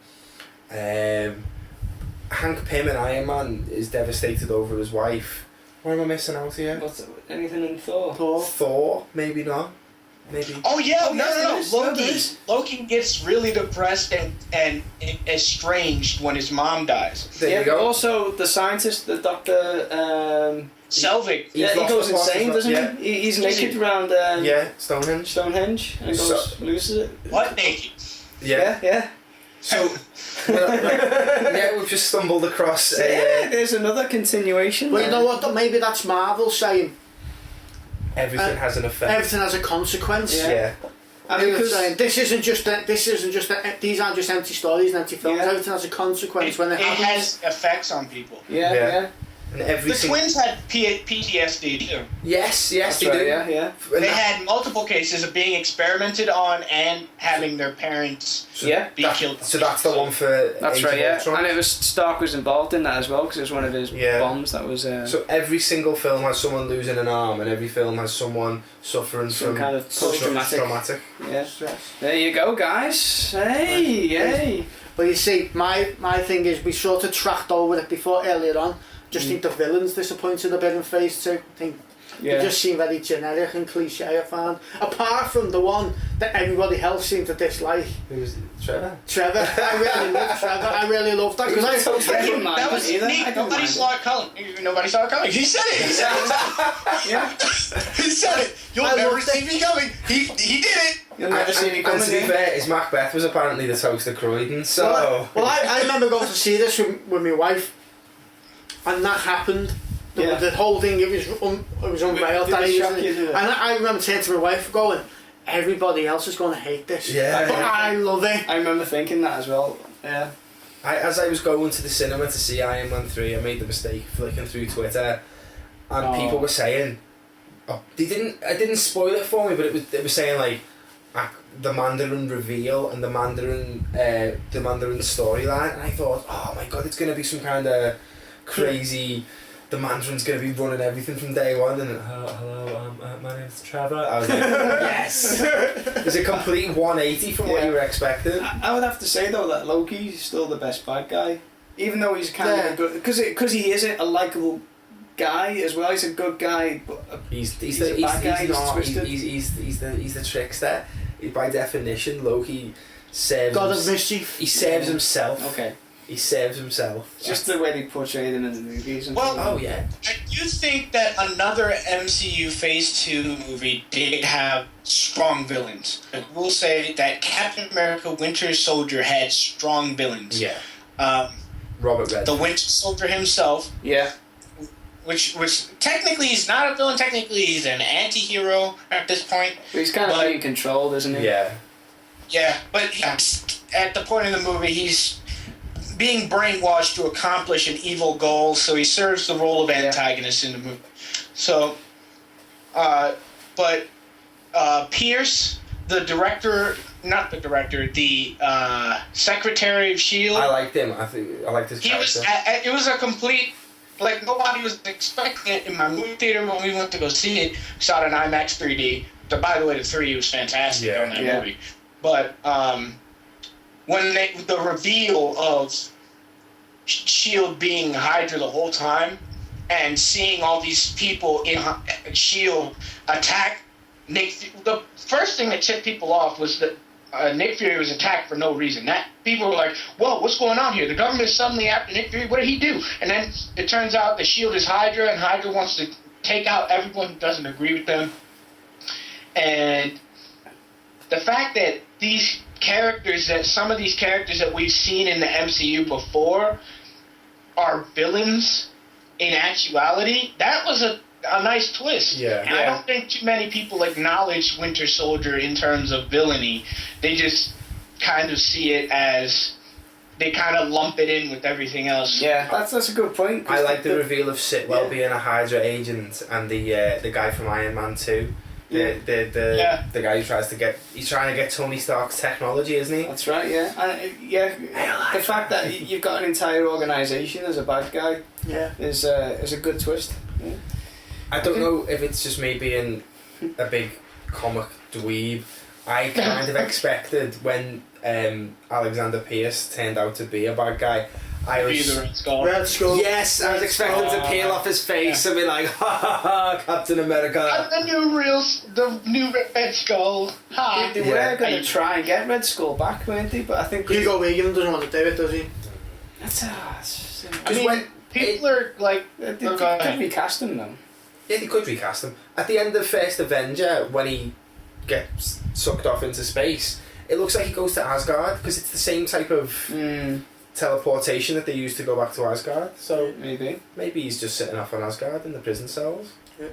Hank Pym in Iron Man is devastated over his wife. What am I missing out here? Anything in Thor? Thor? Maybe not. Maybe. Oh yeah, Oh, yes, no. there is. Loki gets really depressed and estranged when his mom dies. There you But go. also the scientist, the doctor. Selvig. Yeah, He's he lost goes the plot insane, as well, doesn't yeah. he? He's naked around Yeah, Stonehenge. Stonehenge and goes loses it. What naked? Yeah. So, yeah, we've just stumbled across. Yeah, there's another continuation. Well, you know what? Maybe that's Marvel saying Everything has an effect. everything has a consequence. Yeah. And Maybe it's because saying these aren't just empty stories and empty films. Yeah. Everything has a consequence It, when it it happens. has effects on people. yeah. And every The single. twins had PTSD too. Yes, That's they right, do. yeah. And They that- had multiple cases of being experimented on and having their parents Yeah. be killed. So that's the one for. That's Age right, of yeah. Ultron. And it was Stark was involved in that as well because it was one of his Yeah. bombs that was So every single film has someone losing an arm, and every film has someone suffering some from kind of post-traumatic. traumatic. Yeah. Stress. There you go, guys. Hey. But you see, my thing is we sort of tracked over it before earlier on. Just think the villains disappointed a bit in Phase 2. I think Yeah. they just seem very generic and cliche, I found. Apart from the one that everybody else seemed to dislike. Who was it? Trevor? Trevor. I really love Trevor. I really love that. Because I I don't mind That was it either. neat. I don't Nobody mind saw it coming. Nobody saw it coming. He said it. He said it. it. Yeah. He said it. You'll I never loved see it. me coming. He did it. You'll never see me And coming. to be Yeah. fair, his Macbeth was apparently the toast of Croydon, so. Well, I remember going to see this with my wife, and that happened. Yeah. The whole thing, it was unveiled. Did That it easily. shock you, did it? And I remember saying to my wife, going, everybody else is going to hate this. Yeah. But I love it. I remember thinking that as well. Yeah. As I was going to the cinema to see Iron Man 3, I made the mistake flicking through Twitter, and Oh. people were saying, I didn't spoil it for me, but it was saying like, the Mandarin reveal and the Mandarin storyline, and I thought, oh my god, it's going to be some kind of crazy. The Mandarin's going to be running everything from day one, and hello, my name's Trevor. I was like, yes. It's a complete 180 from what Yeah. you were expecting. I would have to say though that Loki's still the best bad guy, even though he's kind Yeah. of a good because he is a likable guy as well. He's a good guy, but He's He's a bad guy, he's twisted. He's the trickster. By definition, Loki serves. God of mischief. He serves himself. okay, He serves himself. it's just the way they portrayed him in the movies. And Well, stuff. Oh yeah. I do think that another MCU Phase 2 movie did have strong villains. I will say that Captain America Winter Soldier had strong villains. Yeah. The Robert Redford. Winter Soldier himself, yeah, which technically he's not a villain, technically he's an anti-hero at this point. but he's kind of But- being controlled, isn't he? Yeah. Yeah, but at the point in the movie, he's being brainwashed to accomplish an evil goal, so he serves the role of antagonist in the movie. So, Pierce, the secretary of S.H.I.E.L.D., I liked him. I liked his he character. was, it was a complete, like, nobody was expecting it in my movie theater when we went to go see it. Saw it in IMAX 3D. By the way, the 3D was fantastic on that movie. But, when the reveal of S.H.I.E.L.D. being Hydra the whole time, and seeing all these people in S.H.I.E.L.D. attack Nick, the first thing that tipped people off was that Nick Fury was attacked for no reason. That people were like, "Whoa, what's going on here? The government is suddenly after Nick Fury. What did he do?" And then it turns out that S.H.I.E.L.D. is Hydra, and Hydra wants to take out everyone who doesn't agree with them. And the fact that some of these characters that we've seen in the MCU before are villains in actuality, that was a nice twist. Yeah. And I don't think too many people acknowledge Winter Soldier in terms of villainy. They just kind of see it as they kind of lump it in with everything else. Yeah, that's a good point. I like the reveal of Sitwell being a Hydra agent and the guy from Iron Man 2. The guy who he's trying to get Tony Stark's technology, isn't he? That's right, yeah. And the fact that you've got an entire organisation as a bad guy is a good twist. Yeah. I don't know if it's just me being a big comic dweeb. I kind of expected when Alexander Pierce turned out to be a bad guy. I was Be the Red Skull. Red Skull. Yes, I was expecting him to peel off his face and be like, ha ha ha, Captain America. I'm the new Red Skull. Ha! They were going to try and get Red Skull back, weren't they? But I think Hugo Weaving doesn't want to do it, does he? I mean, people are like, they could recast him though. Yeah, they could recast him. At the end of First Avenger, when he gets sucked off into space, it looks like he goes to Asgard because it's the same type of teleportation that they use to go back to Asgard. So maybe he's just sitting off on Asgard in the prison cells. Yeah.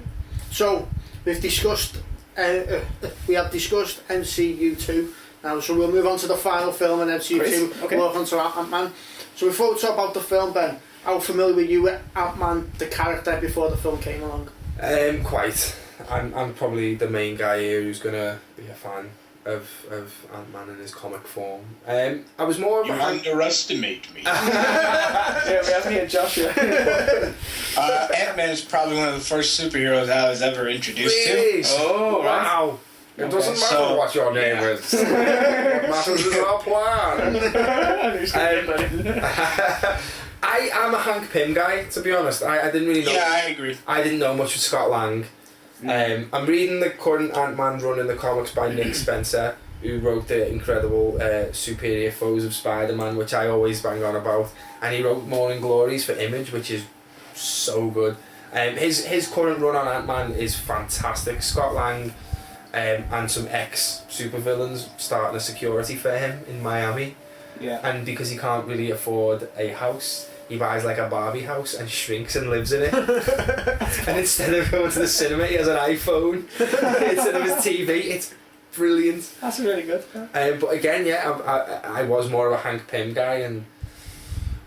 So we've discussed MCU 2 now, so we'll move on to the final film in MCU 2. Okay. We'll on to Ant-Man. So before we talk about the film, Ben, how familiar were you with Ant-Man, the character, before the film came along? Quite. I'm probably the main guy here who's gonna be a fan of Ant-Man in his comic form. I was more of you a underestimate me. Yeah, we have here Joshua. Ant-Man is probably one of the first superheroes I was ever introduced Really? to. Oh, right. Wow. It Okay, doesn't matter so- what your name is. What matters is our plan. I am a Hank Pym guy, to be honest. I didn't really know. Yeah, I agree. I didn't know much of Scott Lang. I'm reading the current Ant-Man run in the comics by Nick Spencer, who wrote the incredible Superior Foes of Spider-Man, which I always bang on about. And he wrote Morning Glories for Image, which is so good. His current run on Ant-Man is fantastic. Scott Lang and some ex-supervillains starting a security for him in Miami. Yeah. And because he can't really afford a house, he buys like a Barbie house and shrinks and lives in it. And instead of going to the cinema, he has an iPhone instead of his TV. It's brilliant. That's really good. But again, I was more of a Hank Pym guy, and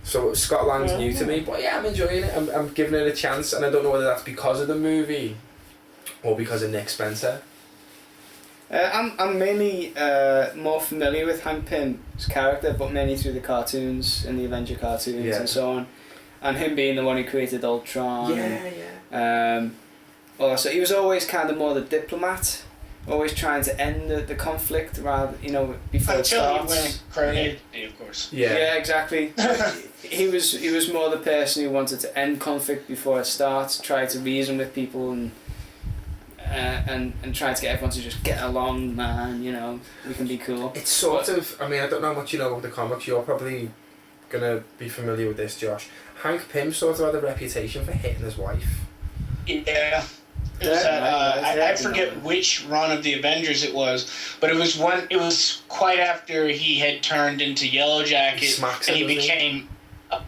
so Scott Lang's new to me. But yeah, I'm enjoying it. I'm giving it a chance, and I don't know whether that's because of the movie or because of Nick Spencer. I'm mainly more familiar with Hank Pym's character, but mainly through the cartoons and the Avenger cartoons and so on, and him being the one who created Ultron. So he was always kind of more the diplomat, always trying to end the conflict rather, before it Until starts. he went credit, of course. Yeah, exactly. he was more the person who wanted to end conflict before it starts, try to reason with people and try to get everyone to just get along, man, we can be cool. It's sort of, I mean, I don't know how much you know about the comics, you're probably going to be familiar with this, Josh. Hank Pym sort of had a reputation for hitting his wife. Yeah. I forget which run of the Avengers it was, but it was quite after he had turned into Yellow Jacket and he became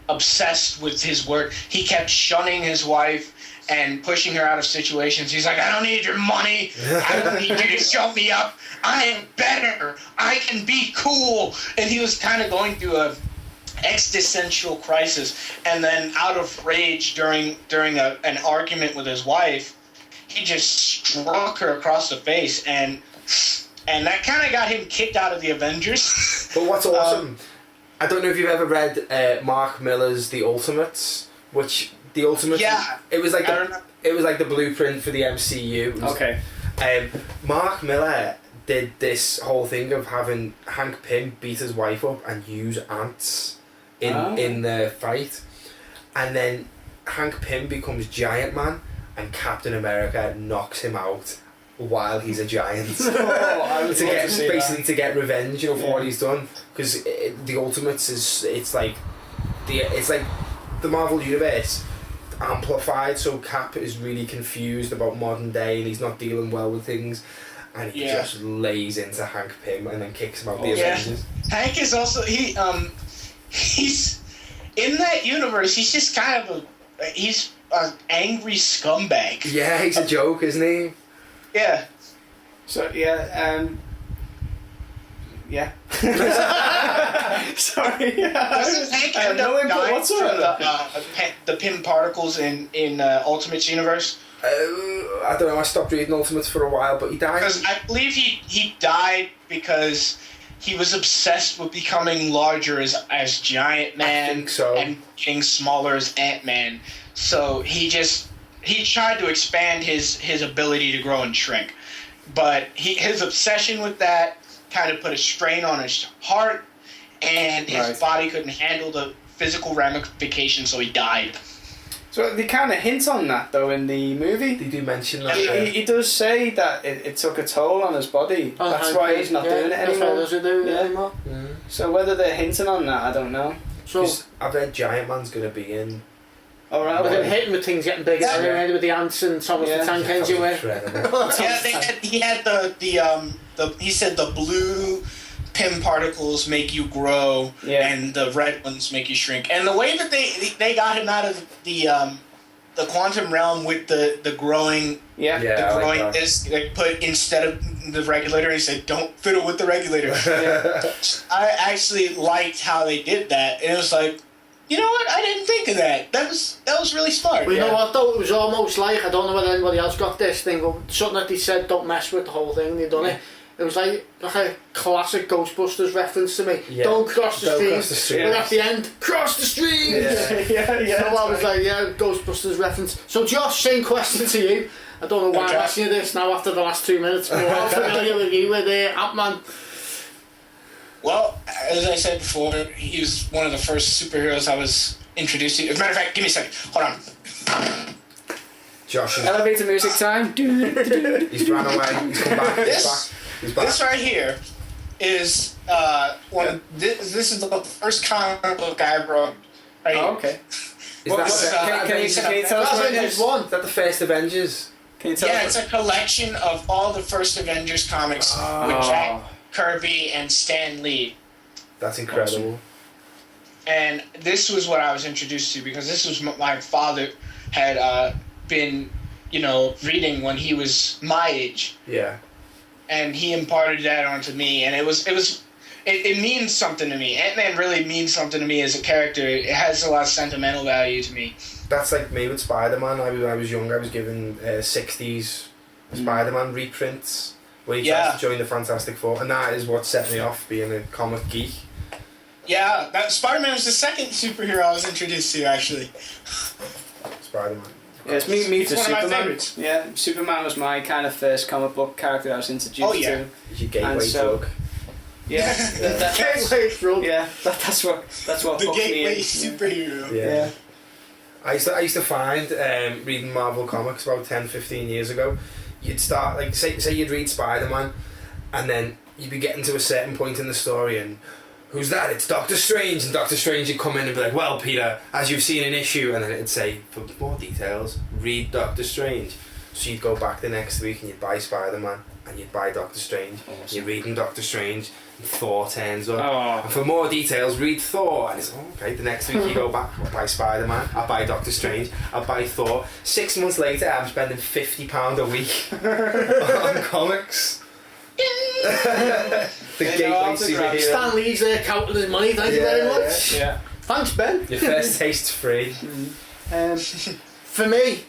obsessed with his work. He kept shunning his wife and pushing her out of situations. He's like, I don't need your money. I don't need you to show me up. I am better. I can be cool. And he was kind of going through a existential crisis. And then out of rage during an argument with his wife, he just struck her across the face. And that kind of got him kicked out of the Avengers. But what's awesome, I don't know if you've ever read Mark Millar's The Ultimates, which... The Ultimate. Yeah. It was like the blueprint for the MCU. Okay. Mark Millar did this whole thing of having Hank Pym beat his wife up and use ants in the fight, and then Hank Pym becomes Giant Man, and Captain America knocks him out while he's a giant. To get revenge, for what he's done. Because the Ultimates it's like the Marvel Universe amplified, so Cap is really confused about modern day and he's not dealing well with things, and he just lays into Hank Pym and then kicks him out the Avengers. Hank is also he's in that universe. He's just kind of he's an angry scumbag. Yeah, he's a joke, isn't he? Yeah. So yeah. Sorry. Doesn't Hank I have end no up input dying whatsoever. from the Pym particles in Ultimate's universe? I don't know. I stopped reading Ultimates for a while, but he died. Because I believe he died because he was obsessed with becoming larger as Giant Man I think so. and getting smaller as Ant-Man. So he tried to expand his ability to grow and shrink. But his obsession with that kind of put a strain on his heart, and his body couldn't handle the physical ramifications, so he died. So they kind of hint on that though in the movie. They do mention that. He does say that it took a toll on his body. Oh, that's why he's not doing it That's why anymore. he doesn't do it anymore. So whether they're hinting on that, I don't know. So, I've read Giant Man's going to be in. All right. with him hitting with things getting bigger, and then with the ants and Thomas the Tank Engine with. Yeah, he had he said the blue Pym particles make you grow, and the red ones make you shrink. And the way that they got him out of the quantum realm with the growing the growing like disc, they put instead of the regulator, he said don't fiddle with the regulator. I actually liked how they did that, and it was like, you know what? I didn't think of that. That was really smart. Well, you know what though? It was almost like, I don't know whether anybody else got this thing, but something that they said, don't mess with the whole thing. They done it. It was like a classic Ghostbusters reference to me. Yeah. Don't cross the Don't street. cross the street. And at the end, cross the street. Yeah. So I was like, Ghostbusters reference. So Josh, same question to you. I don't know why I'm asking you this now after the last 2 minutes, but I'm familiar with you with Ant-Man. Well, as I said before, he was one of the first superheroes I was introduced to. As a matter of fact, give me a second. Hold on. Josh, Elevator music time. he's ran away. He's come back. He's back. This right here is this is the first comic book I wrote. Right here. Oh, okay. Is Can you tell us what it Avengers is? 1. Is that the first Avengers? Can you tell Yeah, us? it's a collection of all the first Avengers comics with Jack Kirby and Stan Lee. That's incredible. And this was what I was introduced to, because this was my father had been, reading when he was my age, Yeah. and he imparted that onto me, and it means something to me. Ant-Man really means something to me as a character. It has a lot of sentimental value to me. That's like me with Spider-Man. When I was young, I was given 60s Spider-Man reprints where he tries to join the Fantastic Four, and that is what set me off being a comic geek. Yeah, Spider-Man was the second superhero I was introduced to, actually. Spider-Man. Yeah, it's me It's to one of my Superman. favorites. Yeah, Superman was my kind of first comic book character I was introduced to. It's your gateway And so- drug. Yeah, Gateway drug. that's what The hooked me gateway in. superhero. Yeah. I used to find reading Marvel comics about 10-15 years ago, you'd start like say you'd read Spider-Man, and then you'd be getting to a certain point in the story, and who's that? It's Doctor Strange. And Doctor Strange would come in and be like, well, Peter, as you've seen an issue, and then it'd say, for more details, read Doctor Strange. So you'd go back the next week and you'd buy Spider-Man and you'd buy Doctor Strange. Awesome. You're reading Doctor Strange and Thor turns up. Oh. And for more details, read Thor. And it's, okay, the next week you go back, I buy Spider-Man, I buy Doctor Strange, I buy Thor. 6 months later, I'm spending £50 a week on comics. The gateway superhero. Stan Lee's there counting his money, thank you very much. Yeah. Thanks, Ben. Your first taste's free. For me,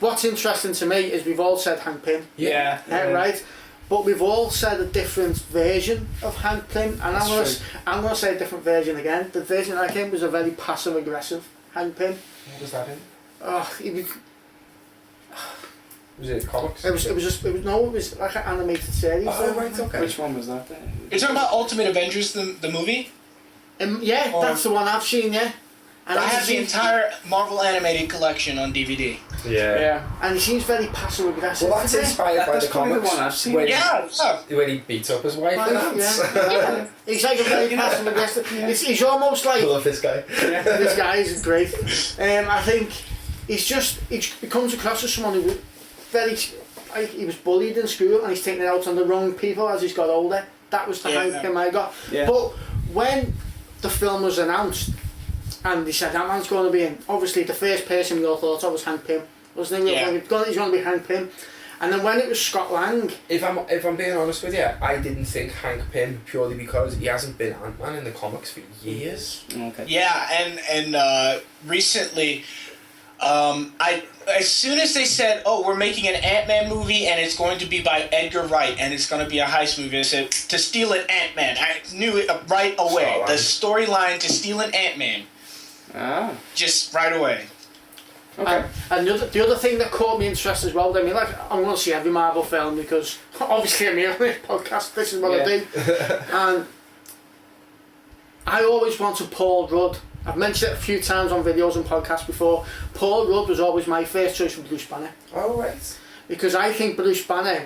what's interesting to me is we've all said Hank Pym, Yeah. right? But we've all said a different version of Hank Pym, and I'm going to say a different version again. The version I came was a very passive-aggressive Hank Pym. What was that in? He was, Was it comics? it was like an animated series. Oh, right, okay. Which one was that then? You're talking about Ultimate Avengers, the movie? Yeah, that's the one I've seen, yeah. And I have the entire Marvel animated collection on DVD. Yeah. And he seems very passive-aggressive. Well, that's inspired by That's the probably comics. the one I've seen. When, Yeah. when he beats up his wife and Yeah. He's like a very passive-aggressive. He's almost like... I love this guy. This guy is great. I think he comes across as someone who he was bullied in school and he's taken it out on the wrong people as he's got older. That was the Hank Pym I got. Yeah. But when the film was announced, and they said Ant-Man's going to be in. Obviously, the first person we all thought of was Hank Pym, wasn't he? Yeah. He's going to be Hank Pym. And then when it was Scott Lang... If I'm being honest with you, I didn't think Hank Pym purely because he hasn't been Ant-Man in the comics for years. Okay. Yeah, and recently, as soon as they said, "Oh, we're making an Ant-Man movie and it's going to be by Edgar Wright and it's going to be a heist movie," I said, "To steal an Ant-Man." I knew it right away. The storyline to steal an Ant-Man, just right away. Okay. And the other thing that caught me interest as well, I mean, like, I'm going to see every Marvel film because obviously I'm here on this podcast, this is what I do. And I always wanted Paul Rudd. I've mentioned it a few times on videos and podcasts before. Paul Rudd was always my first choice for Bruce Banner. Oh, right. Because I think Bruce Banner,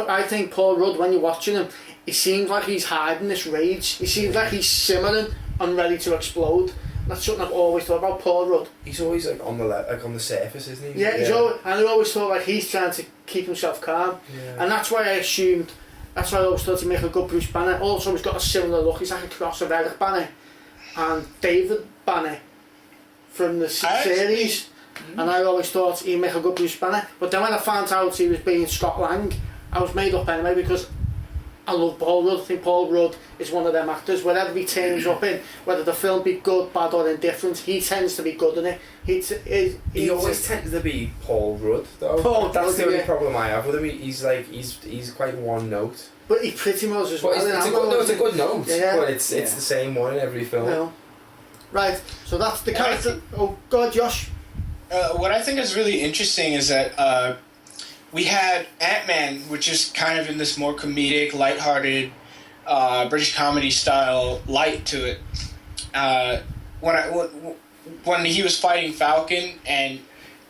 I think Paul Rudd, when you're watching him, he seems like he's hiding this rage. He seems like he's simmering and ready to explode. That's something I've always thought about Paul Rudd. He's always like on the surface, isn't he? Yeah, he's always, and I always thought like he's trying to keep himself calm. Yeah. And that's why I always thought he'd make a good Bruce Banner. Also, he's got a similar look. He's like a cross of Eric Banner and David Banner from the series. And I always thought he'd make a good Bruce Banner. But then when I found out he was being Scott Lang, I was made up anyway because I love Paul Rudd. I think Paul Rudd is one of them actors. Whatever he turns up in, whether the film be good, bad or indifferent, he tends to be good in it. He always tends to be Paul Rudd, though. That's the only problem I have with him. He's quite one note. But he pretty much as well. It's a good note, yeah. but it's the same one in every film. No. Right, so that's the character. Oh, go on, Josh. What I think is really interesting is that we had Ant-Man, which is kind of in this more comedic, lighthearted, British comedy style light to it. When he was fighting Falcon, and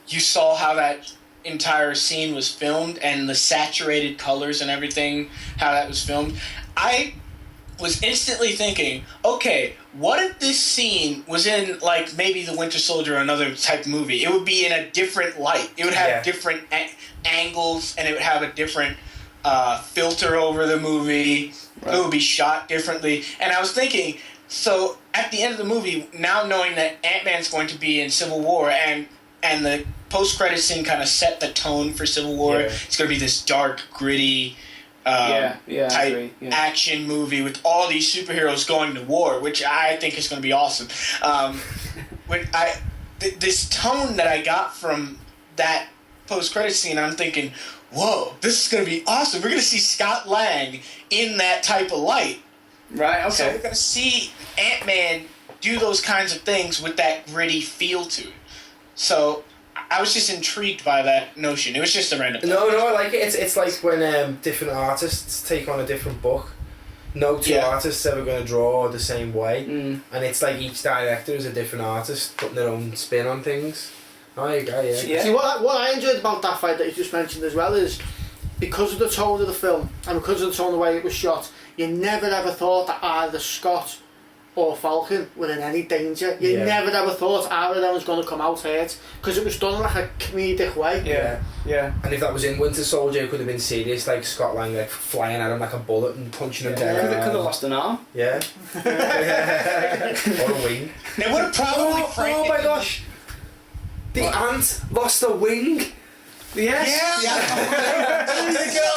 you saw how that entire scene was filmed and the saturated colors and everything, how that was filmed, I was instantly thinking, okay, what if this scene was in, like, maybe The Winter Soldier or another type movie? It would be in a different light. It would have different angles, and it would have a different filter over the movie. Right. It would be shot differently. And I was thinking, so at the end of the movie, now knowing that Ant-Man's going to be in Civil War, and the post-credit scene kind of set the tone for Civil War, it's going to be this dark, gritty... type action movie with all these superheroes going to war, which I think is going to be awesome. This tone that I got from that post-credit scene, I'm thinking, whoa, this is going to be awesome. We're going to see Scott Lang in that type of light. Right, okay. So we're going to see Ant-Man do those kinds of things with that gritty feel to it. So... I was just intrigued by that notion. It was just a random... No, I like it. It's like when different artists take on a different book. No two artists ever going to draw the same way. And it's like each director is a different artist putting their own spin on things. I agree, See, what I enjoyed about that fight that you just mentioned as well is because of the tone of the film and because of the tone of the way it was shot, you never ever thought that either Scott or Falcon were in any danger. You never ever thought either of them was going to come out hurt because it was done in like a comedic way. Yeah. And if that was in Winter Soldier, it could have been serious, like Scott Lang like flying at him like a bullet and punching him down. Could have lost an arm. Yeah. Or a wing. They would have probably Oh my gosh! The ant lost a wing. Yes. Yeah. There you go.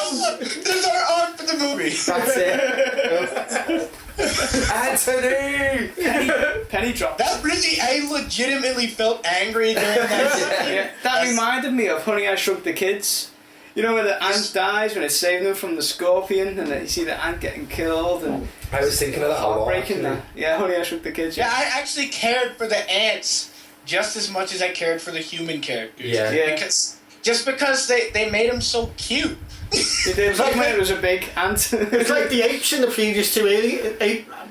There's our art for the movie. That's it. Anthony! Penny drops. That really, I legitimately felt angry during that. That reminded me of Honey, I Shrunk the Kids. You know when the ant dies, when it's saving them from the scorpion, and then you see the ant getting killed, and I was thinking of that a lot. Heartbreaking that. Yeah, Honey, I Shrunk the Kids. Yeah, I actually cared for the ants just as much as I cared for the human characters. Yeah. Because they made them so cute. It was like when it was a big ant. It's like the apes in the previous two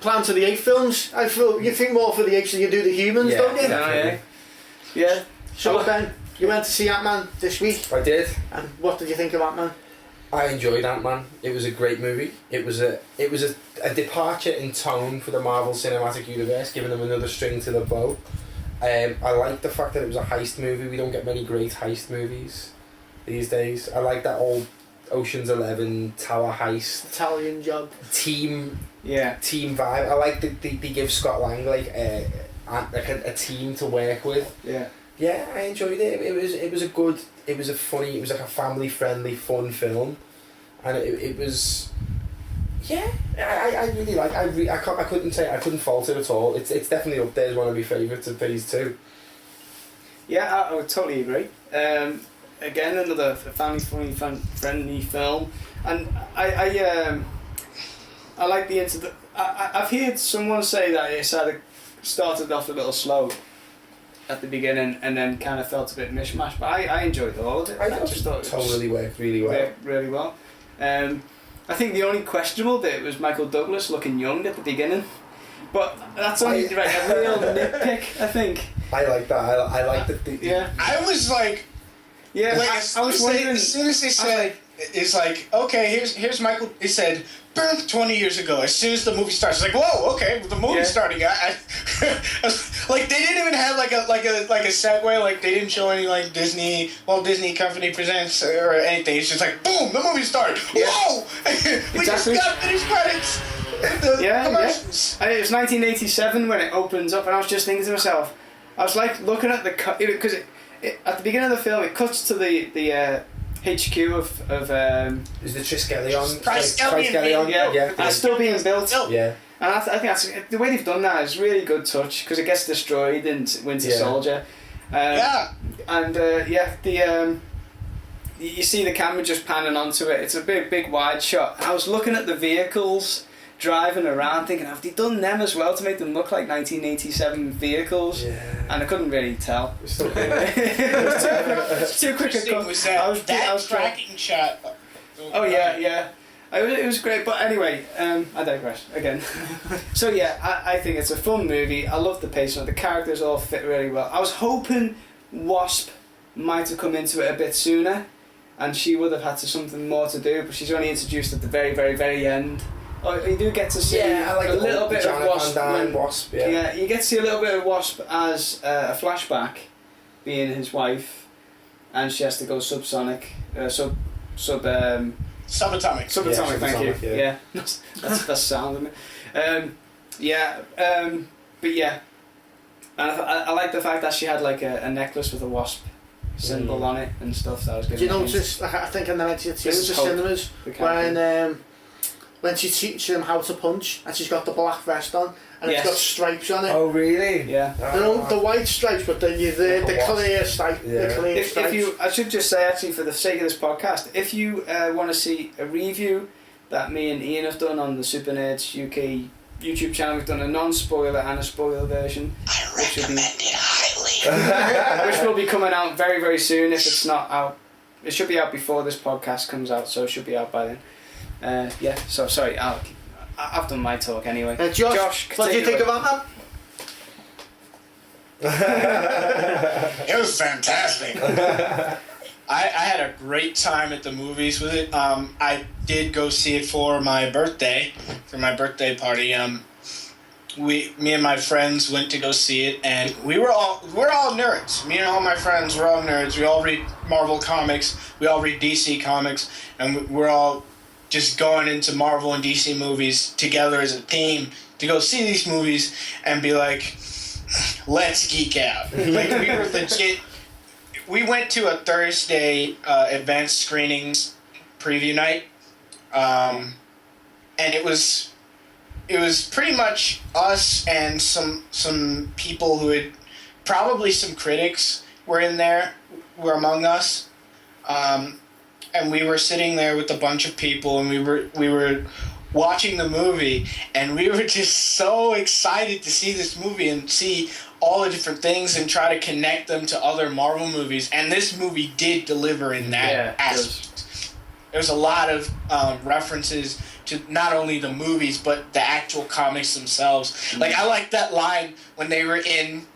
Planet of the Apes films. I feel you think more for the apes than you do the humans, don't you? Yeah. So Ben, you went to see Ant-Man this week. I did. And what did you think of Ant-Man? I enjoyed Ant-Man. It was a great movie. It was a departure in tone for the Marvel Cinematic Universe, giving them another string to the bow. I like the fact that it was a heist movie. We don't get many great heist movies these days. I like that old Ocean's 11 tower heist Italian job team vibe. I like that they give Scott Lang like and like a team to work with. Yeah. Yeah, I enjoyed it. It was a funny, it was like a family friendly, fun film, and it was. Yeah, I really like. I couldn't fault it at all. It's definitely up there as one of my favourites of Phase 2. Yeah, I would totally agree. Again, another family friendly film, and I like the I've heard someone say that it's either started off a little slow at the beginning and then kind of felt a bit mishmash, but I enjoyed all of it. I just thought it totally worked really well. worked really well. I think the only questionable bit was Michael Douglas looking young at the beginning, but that's only a real nitpick, I think. I like that. I like the Yeah. I was like, Yeah, like I was wondering. as soon as they said, it's like, okay, here's Michael. It said birth 20 years ago. As soon as the movie starts, it's like, whoa, okay, the movie's starting. I like they didn't even have like a segue. Like they didn't show any like Walt Disney Company presents or anything. It's just like boom, the movie started. Yeah. Whoa, we just got finished credits. Yeah. Commercials. And it was 1987 when it opens up, and I was just thinking to myself, I was like looking at the cut because at the beginning of the film it cuts to the HQ of is the Triskelion. Triskelion, yeah, it's still being built. Yeah. And I think that's the way they've done that is really good touch because it gets destroyed in Winter Soldier. And you see the camera just panning onto it. It's a big wide shot. I was looking at the vehicles driving around thinking, have they done them as well to make them look like 1987 vehicles? Yeah. And I couldn't really tell. It's still good. It was too quick a cut. Was that, I was tracking shot. Oh yeah. It was great, but anyway, I digress again. So yeah, I think it's a fun movie. I love the pacing of the characters, all fit really well. I was hoping Wasp might have come into it a bit sooner, and she would have had something more to do, but she's only introduced at the very, very, very end. Oh, you do get to see I like a little bit of Wasp. Wasp. Yeah, you get to see a little bit of Wasp as a flashback, being his wife, and she has to go subsonic, Subatomic. Subatomic, thank you. Subatomic, Yeah, that's sound, isn't it? But yeah, and I like the fact that she had like a necklace with a wasp symbol on it and stuff. That was good. Did you notice? I think in the 19th the cinemas when she teaches them how to punch and she's got the black vest on and it's got stripes on it. Oh really? Yeah. The white stripes, but the clear stripe. Yeah. The clear stripes. I should just say actually, for the sake of this podcast, if you want to see a review that me and Ian have done on the SuperNerds UK YouTube channel, we've done a non-spoiler and a spoiler version. I recommend it highly. Which will be coming out very, very soon. If it's not out, it should be out before this podcast comes out, so it should be out by then. So sorry, I've done my talk anyway. Josh, what do you think about that? It was fantastic. I had a great time at the movies with it. I did go see it for my birthday party. Me and my friends went to go see it, and we're all nerds. Me and all my friends, we're all nerds. We all read Marvel comics. We all read DC comics, and we're all just going into Marvel and DC movies together as a team to go see these movies and be like, let's geek out. Like we were legit. We went to a Thursday advanced screenings preview night, and it was pretty much us and some people who had probably some critics were among us, and we were sitting there with a bunch of people, and we were watching the movie, and we were just so excited to see this movie and see all the different things and try to connect them to other Marvel movies, and this movie did deliver in that aspect. There's a lot of references to not only the movies but the actual comics themselves. Mm-hmm. Like I like that line when they were in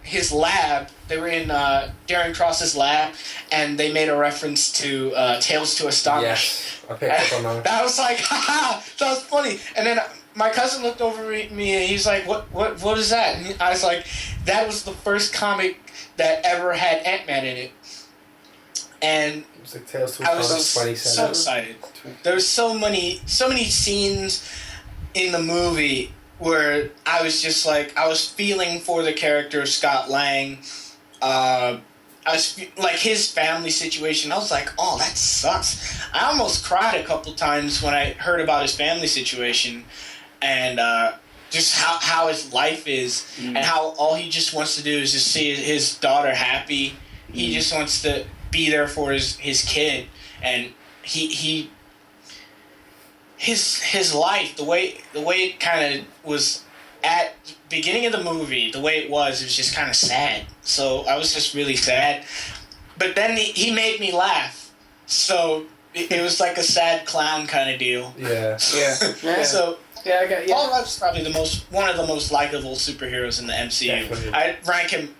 his lab. They were in Darren Cross's lab, and they made a reference to Tales to Astonish. Yes, I picked up on that. That was like, haha, that was funny. And then my cousin looked over at me and he's like, what is that? And I was like, that was the first comic that ever had Ant-Man in it. And it was like Tales to I was Astonish so excited. There was so many scenes in the movie where I was just like, I was feeling for the character of Scott Lang. I was like his family situation. I was like, oh, that sucks. I almost cried a couple times when I heard about his family situation, and just how his life is, and how all he just wants to do is just see his daughter happy. He just wants to be there for his kid, and his life, the way it kind of was at beginning of the movie, the way it was just kind of sad. So I was just really sad. But then he made me laugh. So it was like a sad clown kind of deal. Yeah. Yeah. So Yeah, I get, yeah. Paul Rudd's probably one of the most likable superheroes in the MCU. Definitely. I rank him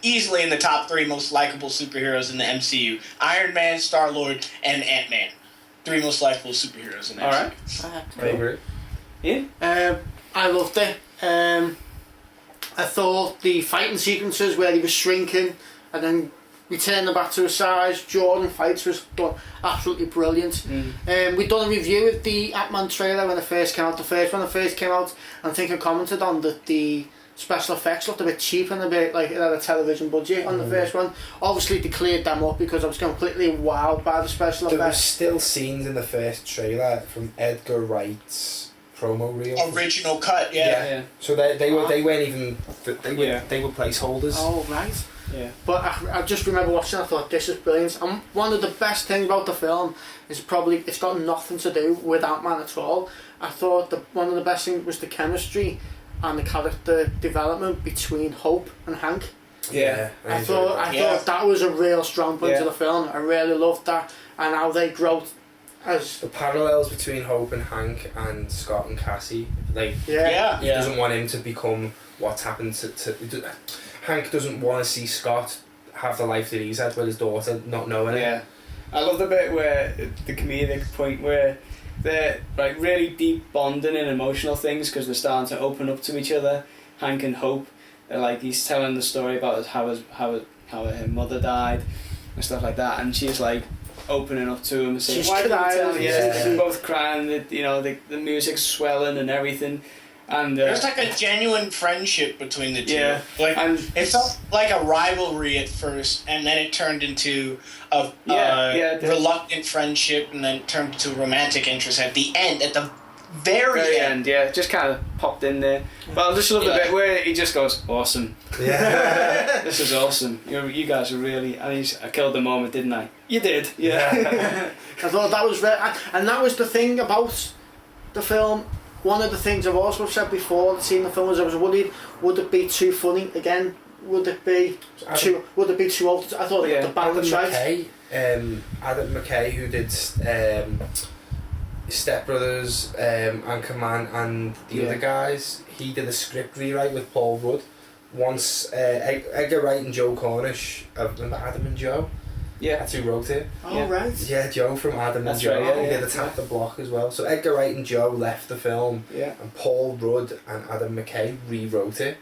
easily in the top 3 most likable superheroes in the MCU. Iron Man, Star-Lord, and Ant-Man. 3 most likable superheroes in the MCU. Alright. I agree. Yeah? I loved it. I thought the fighting sequences where he was shrinking and then returning back to his size, Jordan fights was done absolutely brilliant. We'd done a review of the Ant-Man trailer when it first came out. When it first came out, and I think I commented on that the special effects looked a bit cheap and a bit like it had a television budget on the first one. Obviously they cleared them up because I was completely wowed by the special There were effects. still scenes in the first trailer from Edgar Wright's promo reel. Original cut, yeah. So they weren't even they were placeholders. Oh right. Yeah. But I just remember watching it, I thought this is brilliant. And one of the best things about the film is probably it's got nothing to do with Ant-Man at all. I thought one of the best things was the chemistry and the character development between Hope and Hank. Yeah. I thought that was a real strong point of the film. I really loved that, and how they grow as the parallels between Hope and Hank and Scott and Cassie. Like he Yeah. doesn't want him to become what's happened to Hank doesn't want to see Scott have the life that he's had with his daughter, not knowing it. Yeah. I love the bit where the comedic point where they're like really deep bonding in emotional things because they're starting to open up to each other. Hank and Hope, they're like he's telling the story about how her mother died and stuff like that, and she's like opening up to him and saying, She's "Why did you tell crying, me?" yeah. They're both crying. The music's swelling and everything, and There's like a genuine friendship between the two. Yeah. Like and it felt like a rivalry at first, and then it turned into a reluctant friendship, and then turned to romantic interest at the end. At the very end. yeah, just kind of popped in there. But I just love the bit where he just goes, "Awesome, Yeah. this is awesome. You guys are really." And I killed the moment, didn't I? You did, yeah. I thought that was and that was the thing about the film. One of the things I've also said before seeing the film was I was worried, would it be too funny again? Would it be too old? I thought the balance right. Adam McKay, who did Step Brothers, Anchorman, and the other guys, he did a script rewrite with Paul Rudd. Once Edgar Wright and Joe Cornish, remember Adam and Joe? Yeah. That's who wrote it. Oh right. Yeah, Joe from Adam That's and Joe. right, yeah, He yeah. did Attack the Block as well. So Edgar Wright and Joe left the film, Yeah. and Paul Rudd and Adam McKay rewrote it.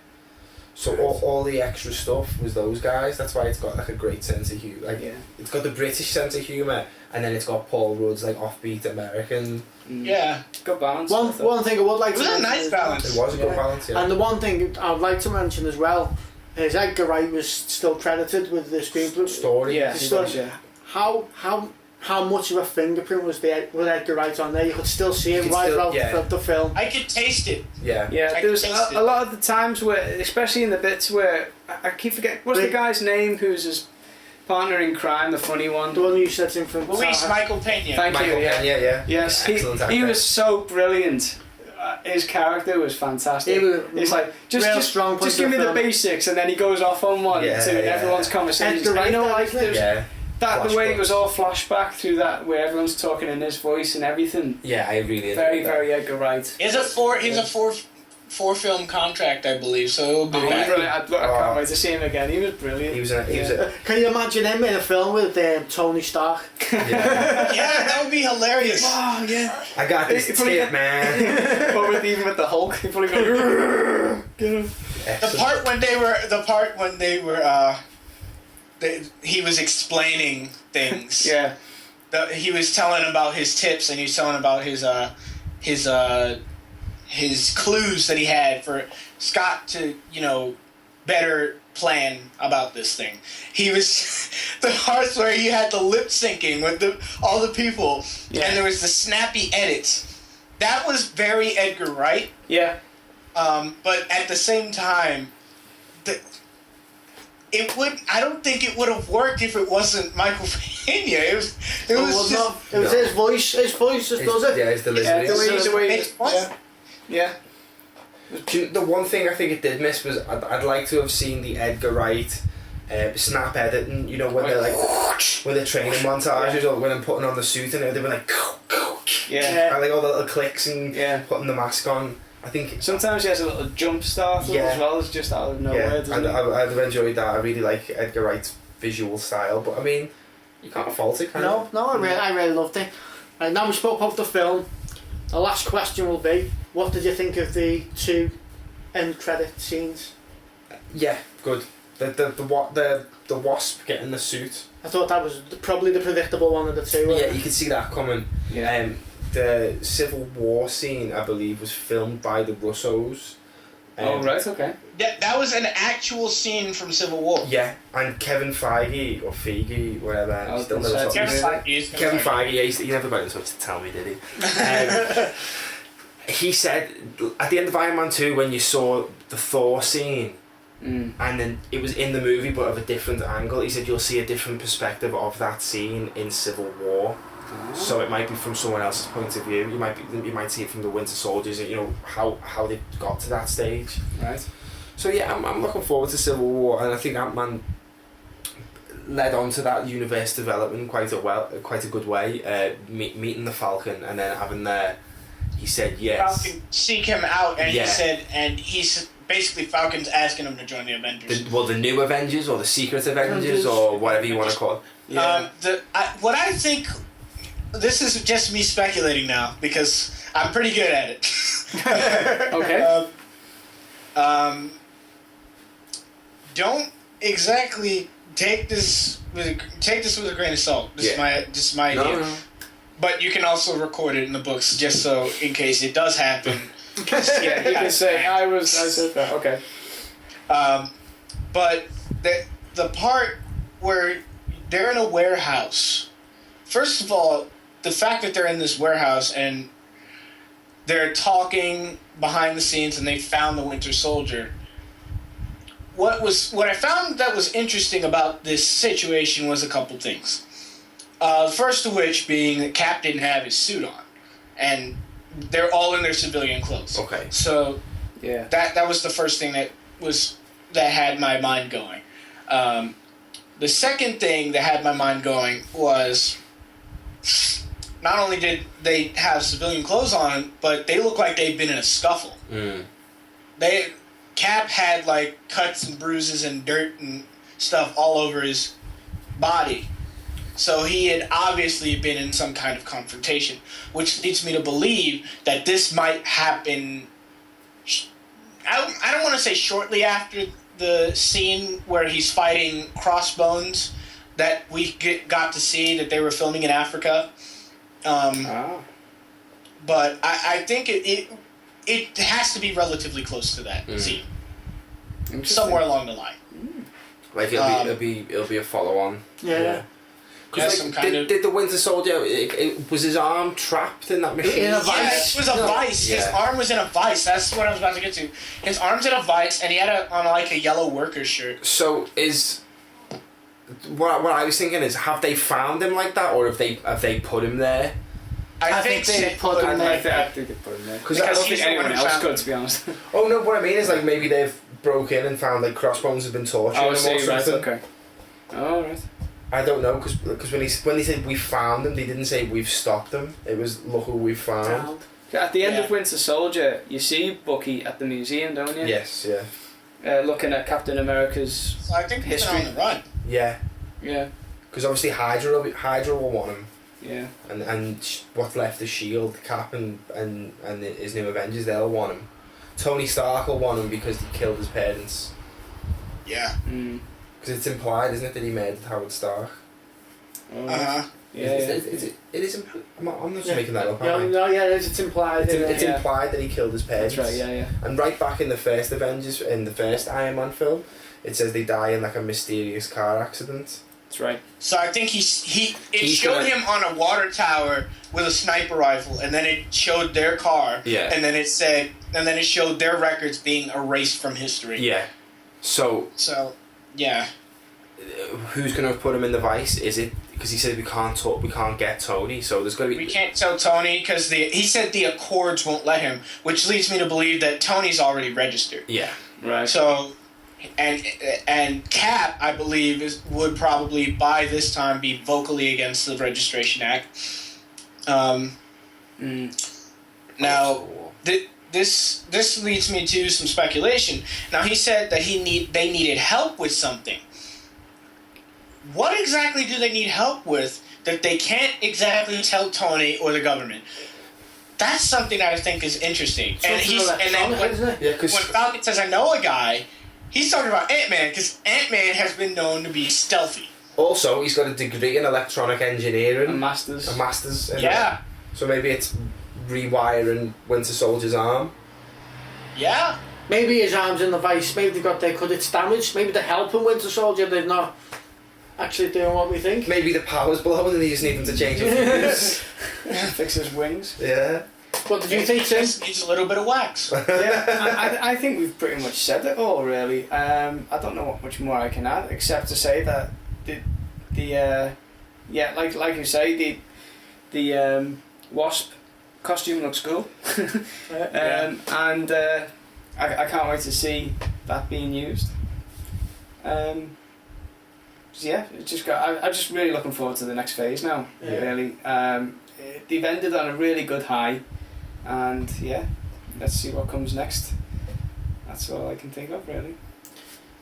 So all the extra stuff was those guys. That's why it's got like a great sense of humour. Like it's got the British sense of humour, and then it's got Paul Rudd's like offbeat American. Yeah. Good balance. One thing I would like It to was a mention nice is- balance. It was a good balance, yeah. And the one thing I'd like to mention as well is Edgar Wright was still credited with the screenplay. Story. Yeah, The he story. was, yeah. How much of a fingerprint was Edgar Wright on there? You could still see him You could right still- throughout the film. I could taste it. Yeah. Yeah, I there's tasted a lot of the times where, especially in the bits where I keep forgetting. What's the guy's name? Who's his partner in crime? The funny one. The one you said in from Luis Saha. Michael Pena. Thank you. Michael Yeah. Pena, yeah. Yes, Excellent he actor. was so brilliant. His character was fantastic. He was It's like real just strong point just of give me the the film. basics, and then he goes off on one Yeah, to yeah. everyone's conversation. Edgar Wright, You know, that, like isn't it? there's Yeah. that the way it Flashbacks. was all flashback through that, where everyone's talking in his voice and everything. Yeah, I really Very, enjoyed that. very Edgar Wright. He's a four film contract, I believe. So it'll be He was back. brilliant. I can't wait to see him again. He was brilliant. He was a Can you imagine him in a film with Tony Stark? yeah. Yeah, that would be hilarious. Oh yeah. I got this tip, man. But even with the Hulk, he probably go. Get him. The part when they were he was explaining things. Yeah. He was telling about his tips, and he was telling about his his clues that he had for Scott to, better plan about this thing. He was the parts where he had the lip syncing with all the people, and there was the snappy edits. That was very Edgar Wright. Yeah. But at the same time, I don't think it would have worked if it wasn't Michael Pena. It was his voice. His voice just does it. Yeah, his delivery. Yeah. The one thing I think it did miss was I'd like to have seen the Edgar Wright snap editing. When they're like when they're training montages or when I'm putting on the suit and they've been like and like all the little clicks and putting the mask on. I think sometimes he has a little jump start as well as just out of nowhere. And I'd have enjoyed that. I really like Edgar Wright's visual style, but I mean, you can't fault it, can you? No, I really loved it. And now we spoke about the film. The last question will be, what did you think of the 2 end credit scenes? Yeah, good. The wasp getting the suit. I thought that was probably the predictable one of the 2. Yeah, you could see that coming. Yeah. The Civil War scene, I believe, was filmed by the Russos. Right, okay. That was an actual scene from Civil War. Yeah, and Kevin Feige, or Feige, whatever. Kevin Feige, he never got in touch to tell me, did he? He said, at the end of Iron Man 2, when you saw the Thor scene, and then it was in the movie but of a different angle, he said you'll see a different perspective of that scene in Civil War. So it might be from someone else's point of view. You might see it from the Winter Soldiers. How they got to that stage. Right. So yeah, I'm looking forward to Civil War, and I think Ant-Man led on to that universe development quite a good way. Meeting the Falcon and then having he said yes. Falcon seek him out, and he's basically Falcon's asking him to join the Avengers. The new Avengers or the Secret Avengers or whatever you want to call it. Yeah. What I think. This is just me speculating now because I'm pretty good at it. Okay. Don't exactly take this with a grain of salt. This is my idea. No. But you can also record it in the books just so in case it does happen. You can say I said that. Okay. But the part where they're in a warehouse. First of all, the fact that they're in this warehouse and they're talking behind the scenes and they found the Winter Soldier. What I found that was interesting about this situation was a couple things. The first of which being that Cap didn't have his suit on, and they're all in their civilian clothes. Okay. So that was the first thing that had my mind going. The second thing that had my mind going was. Not only did they have civilian clothes on, but they look like they've been in a scuffle. Cap had like cuts and bruises and dirt and stuff all over his body. So he had obviously been in some kind of confrontation, which leads me to believe that this might happen. I don't want to say shortly after the scene where he's fighting Crossbones that we got to see that they were filming in Africa. But I think it has to be relatively close to that scene, somewhere along the line. Like it'll be a follow on. Yeah. Did the Winter Soldier? Was his arm trapped in that machine? In a vice. Yeah, it was a vice. His arm was in a vice. That's what I was about to get to. His arm's in a vice, and he had on like a yellow worker shirt. So what I was thinking is, have they found him like that, or have they put him there? I think they put him there. I think they put him there. Because I don't think anyone else could, to be honest. Oh no, what I mean is like maybe they've broke in and found like Crossbones have been torturing him or something. Right, okay. Oh, right. I don't know, because when they said we found him, they didn't say we've stopped him. It was look who we found. At the end of Winter Soldier, you see Bucky at the museum, don't you? Yes, yeah. Looking at Captain America's I think history. He's on the run. Yeah. Yeah. Because obviously Hydra will want him. Yeah. And what's left of S.H.I.E.L.D., Cap and his new Avengers, they'll want him. Tony Stark will want him because he killed his parents. Yeah. Because it's implied, isn't it, that he murdered Howard Stark? Uh-huh. Yeah, It is. I'm not just making that up. Yeah, am I? no, yeah, it's implied. It's Yeah. implied that he killed his parents. That's right. Yeah. And right back in the first Avengers, in the first Iron Man film, it says they die in like a mysterious car accident. That's right. So I think it He's showed gonna- him on a water tower with a sniper rifle, and then it showed their car, Yeah. and then it showed their records being erased from history. Yeah. So So, yeah. who's going to put him in the vice? Is it because he said we can't get Tony? So there's going to be. We can't tell Tony because he said the Accords won't let him, which leads me to believe that Tony's already registered. Yeah. Right. So, and Cap, I believe, would probably by this time be vocally against the Registration Act. Now, this leads me to some speculation. Now, he said that they needed help with something. What exactly do they need help with that they can't exactly tell Tony or the government? That's something that I think is interesting. And then when Falcon says, "I know a guy," he's talking about Ant-Man because Ant-Man has been known to be stealthy. Also, he's got a degree in electronic engineering. A master's. A master's. In Yeah. So maybe it's rewiring Winter Soldier's arm. Yeah. Maybe his arm's in the vice. Maybe they've got it's damaged. Maybe they're helping Winter Soldier. They're not actually doing what we think. Maybe the power's blowing and they just need him to change it. Fix his wings. Yeah. What did you think, Tim? Just needs a little bit of wax. Yeah, I think we've pretty much said it all, really. I don't know what much more I can add, except to say that like you say, the Wasp costume looks cool. And I can't wait to see that being used. So yeah, I'm just really looking forward to the next phase now. Yeah. Really, they've ended on a really good high, and yeah, let's see what comes next. That's all I can think of, really.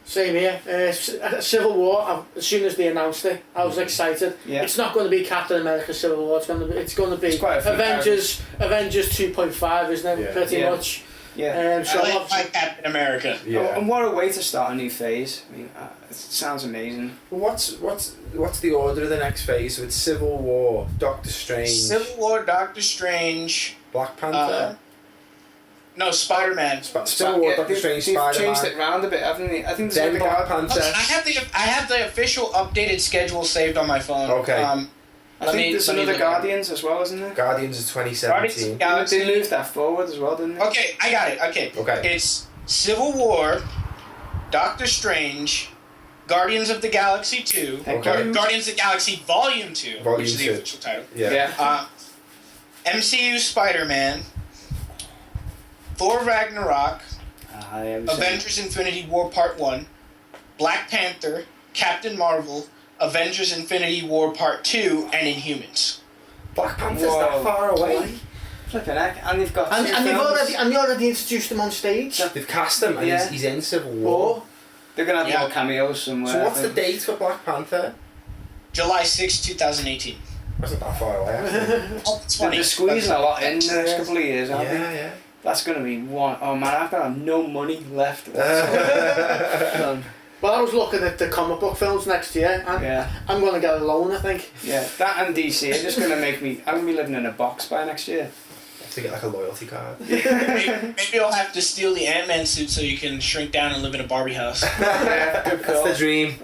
Same here. Civil War. As soon as they announced it, I was excited. Yeah. It's not going to be Captain America Civil War. It's going to be It's quite a few Avengers 2.5, isn't it? Yeah. Pretty Yeah. much. Yeah. So I like Captain America. Yeah. And what a way to start a new phase. I mean, it sounds amazing. What's the order of the next phase? So it's Civil War, Doctor Strange, Civil War, Doctor Strange. Black Panther. No, Spider-Man. Civil War, Doctor Strange, They've Spider-Man. changed it round a bit, haven't they? I think there's Then like Black Panther. I have the official updated schedule saved on my phone. Okay. I think there's another Guardians as well, isn't there? Guardians of 2017. Galaxy. They moved that forward as well, didn't they? Okay, I got it. Okay. It's Civil War, Doctor Strange, Guardians of the Galaxy 2, Okay. Guardians of the Galaxy Volume 2, Volume which is the 2. official title. Yeah. MCU Spider-Man, Thor Ragnarok, Avengers Infinity War Part 1, Black Panther, Captain Marvel, Avengers Infinity War Part 2, and Inhumans. Black Panther's that far away. Flipping heck. And they've got And two they've films. already introduced him on stage. They've cast him and Yeah. he's in Civil War. They're going to have Yeah. more cameos somewhere. So what's I the think. date for Black Panther? July 6, 2018. That's not that far away, actually. Oh, it's They're funny. squeezing a lot in the next couple of years, aren't they? Yeah. That's going to be one. Oh man, I've got no money left. None. Well, I was looking at the comic book films next year, and Yeah. I'm going to get a loan, I think. Yeah, that and DC are just going to make me. I'm going to be living in a box by next year. To get like a loyalty card. Maybe I'll have to steal the Ant-Man suit so you can shrink down and live in a Barbie house. Yeah, good That's call. the dream.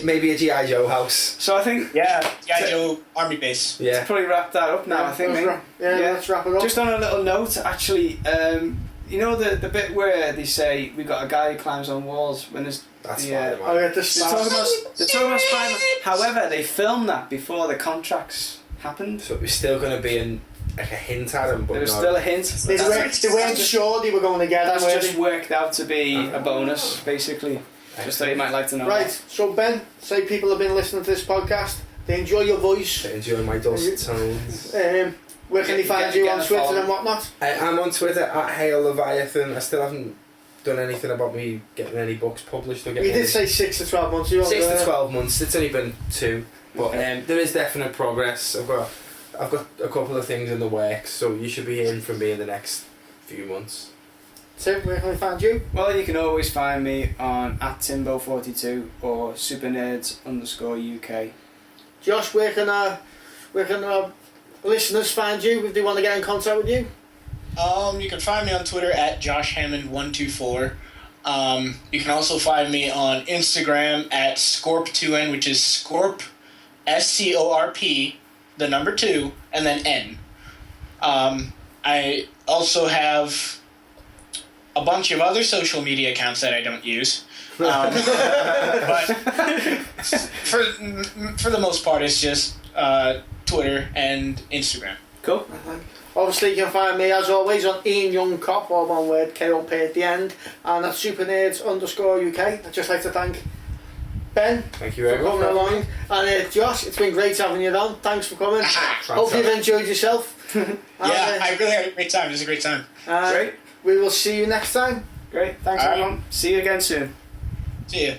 Maybe a G.I. Joe house. So I think Yeah, G.I. Joe Army Base. Yeah. probably wrap that up now. I think. Let's mate. let's wrap it up. Just on a little note, actually, you know the bit where they say we got a guy who climbs on walls when there's That's the, Spider-Man. Oh, yeah, they're talking about Spider-Man. However, they filmed that before the contracts happened. So it was still going to be like a hint at him, but There was no. still a hint. They weren't sure they were going to get That's him, were just they? worked out to be a bonus, basically. Just that you might like to know. Right, so Ben, say people have been listening to this podcast, they enjoy your voice. I enjoy my dulcet tones. Where can they find you on Twitter and whatnot? I'm on Twitter at Hail Leviathan. I still haven't done anything about me getting any books published or You getting did any- say 6 to 12 months. You 6 to 12 months. It's only been 2, but Okay. there is definite progress. I've got a couple of things in the works, so you should be hearing from me in the next few months. Tim, where can we find you? Well, you can always find me on @Timbo42 or SuperNerds _UK. Josh, where can our listeners find you if they want to get in contact with you? You can find me on Twitter at Josh Hammond124. You can also find me on Instagram at Scorp2N, which is Scorp, SCORP, the number 2, and then N. I also have a bunch of other social media accounts that I don't use. But for the most part, it's just Twitter and Instagram. Cool. Obviously, you can find me as always on Ian Young Cop, or one word, KOP at the end, and at SuperNerds_UK. I'd just like to thank Ben Thank you very for much. coming along, and Josh, it's been great having you on. Thanks for coming. Hope you've enjoyed yourself. And, I really had a great time. It was a great time. Great. We will see you next time. Great. Thanks, All right. everyone. See you again soon. See ya.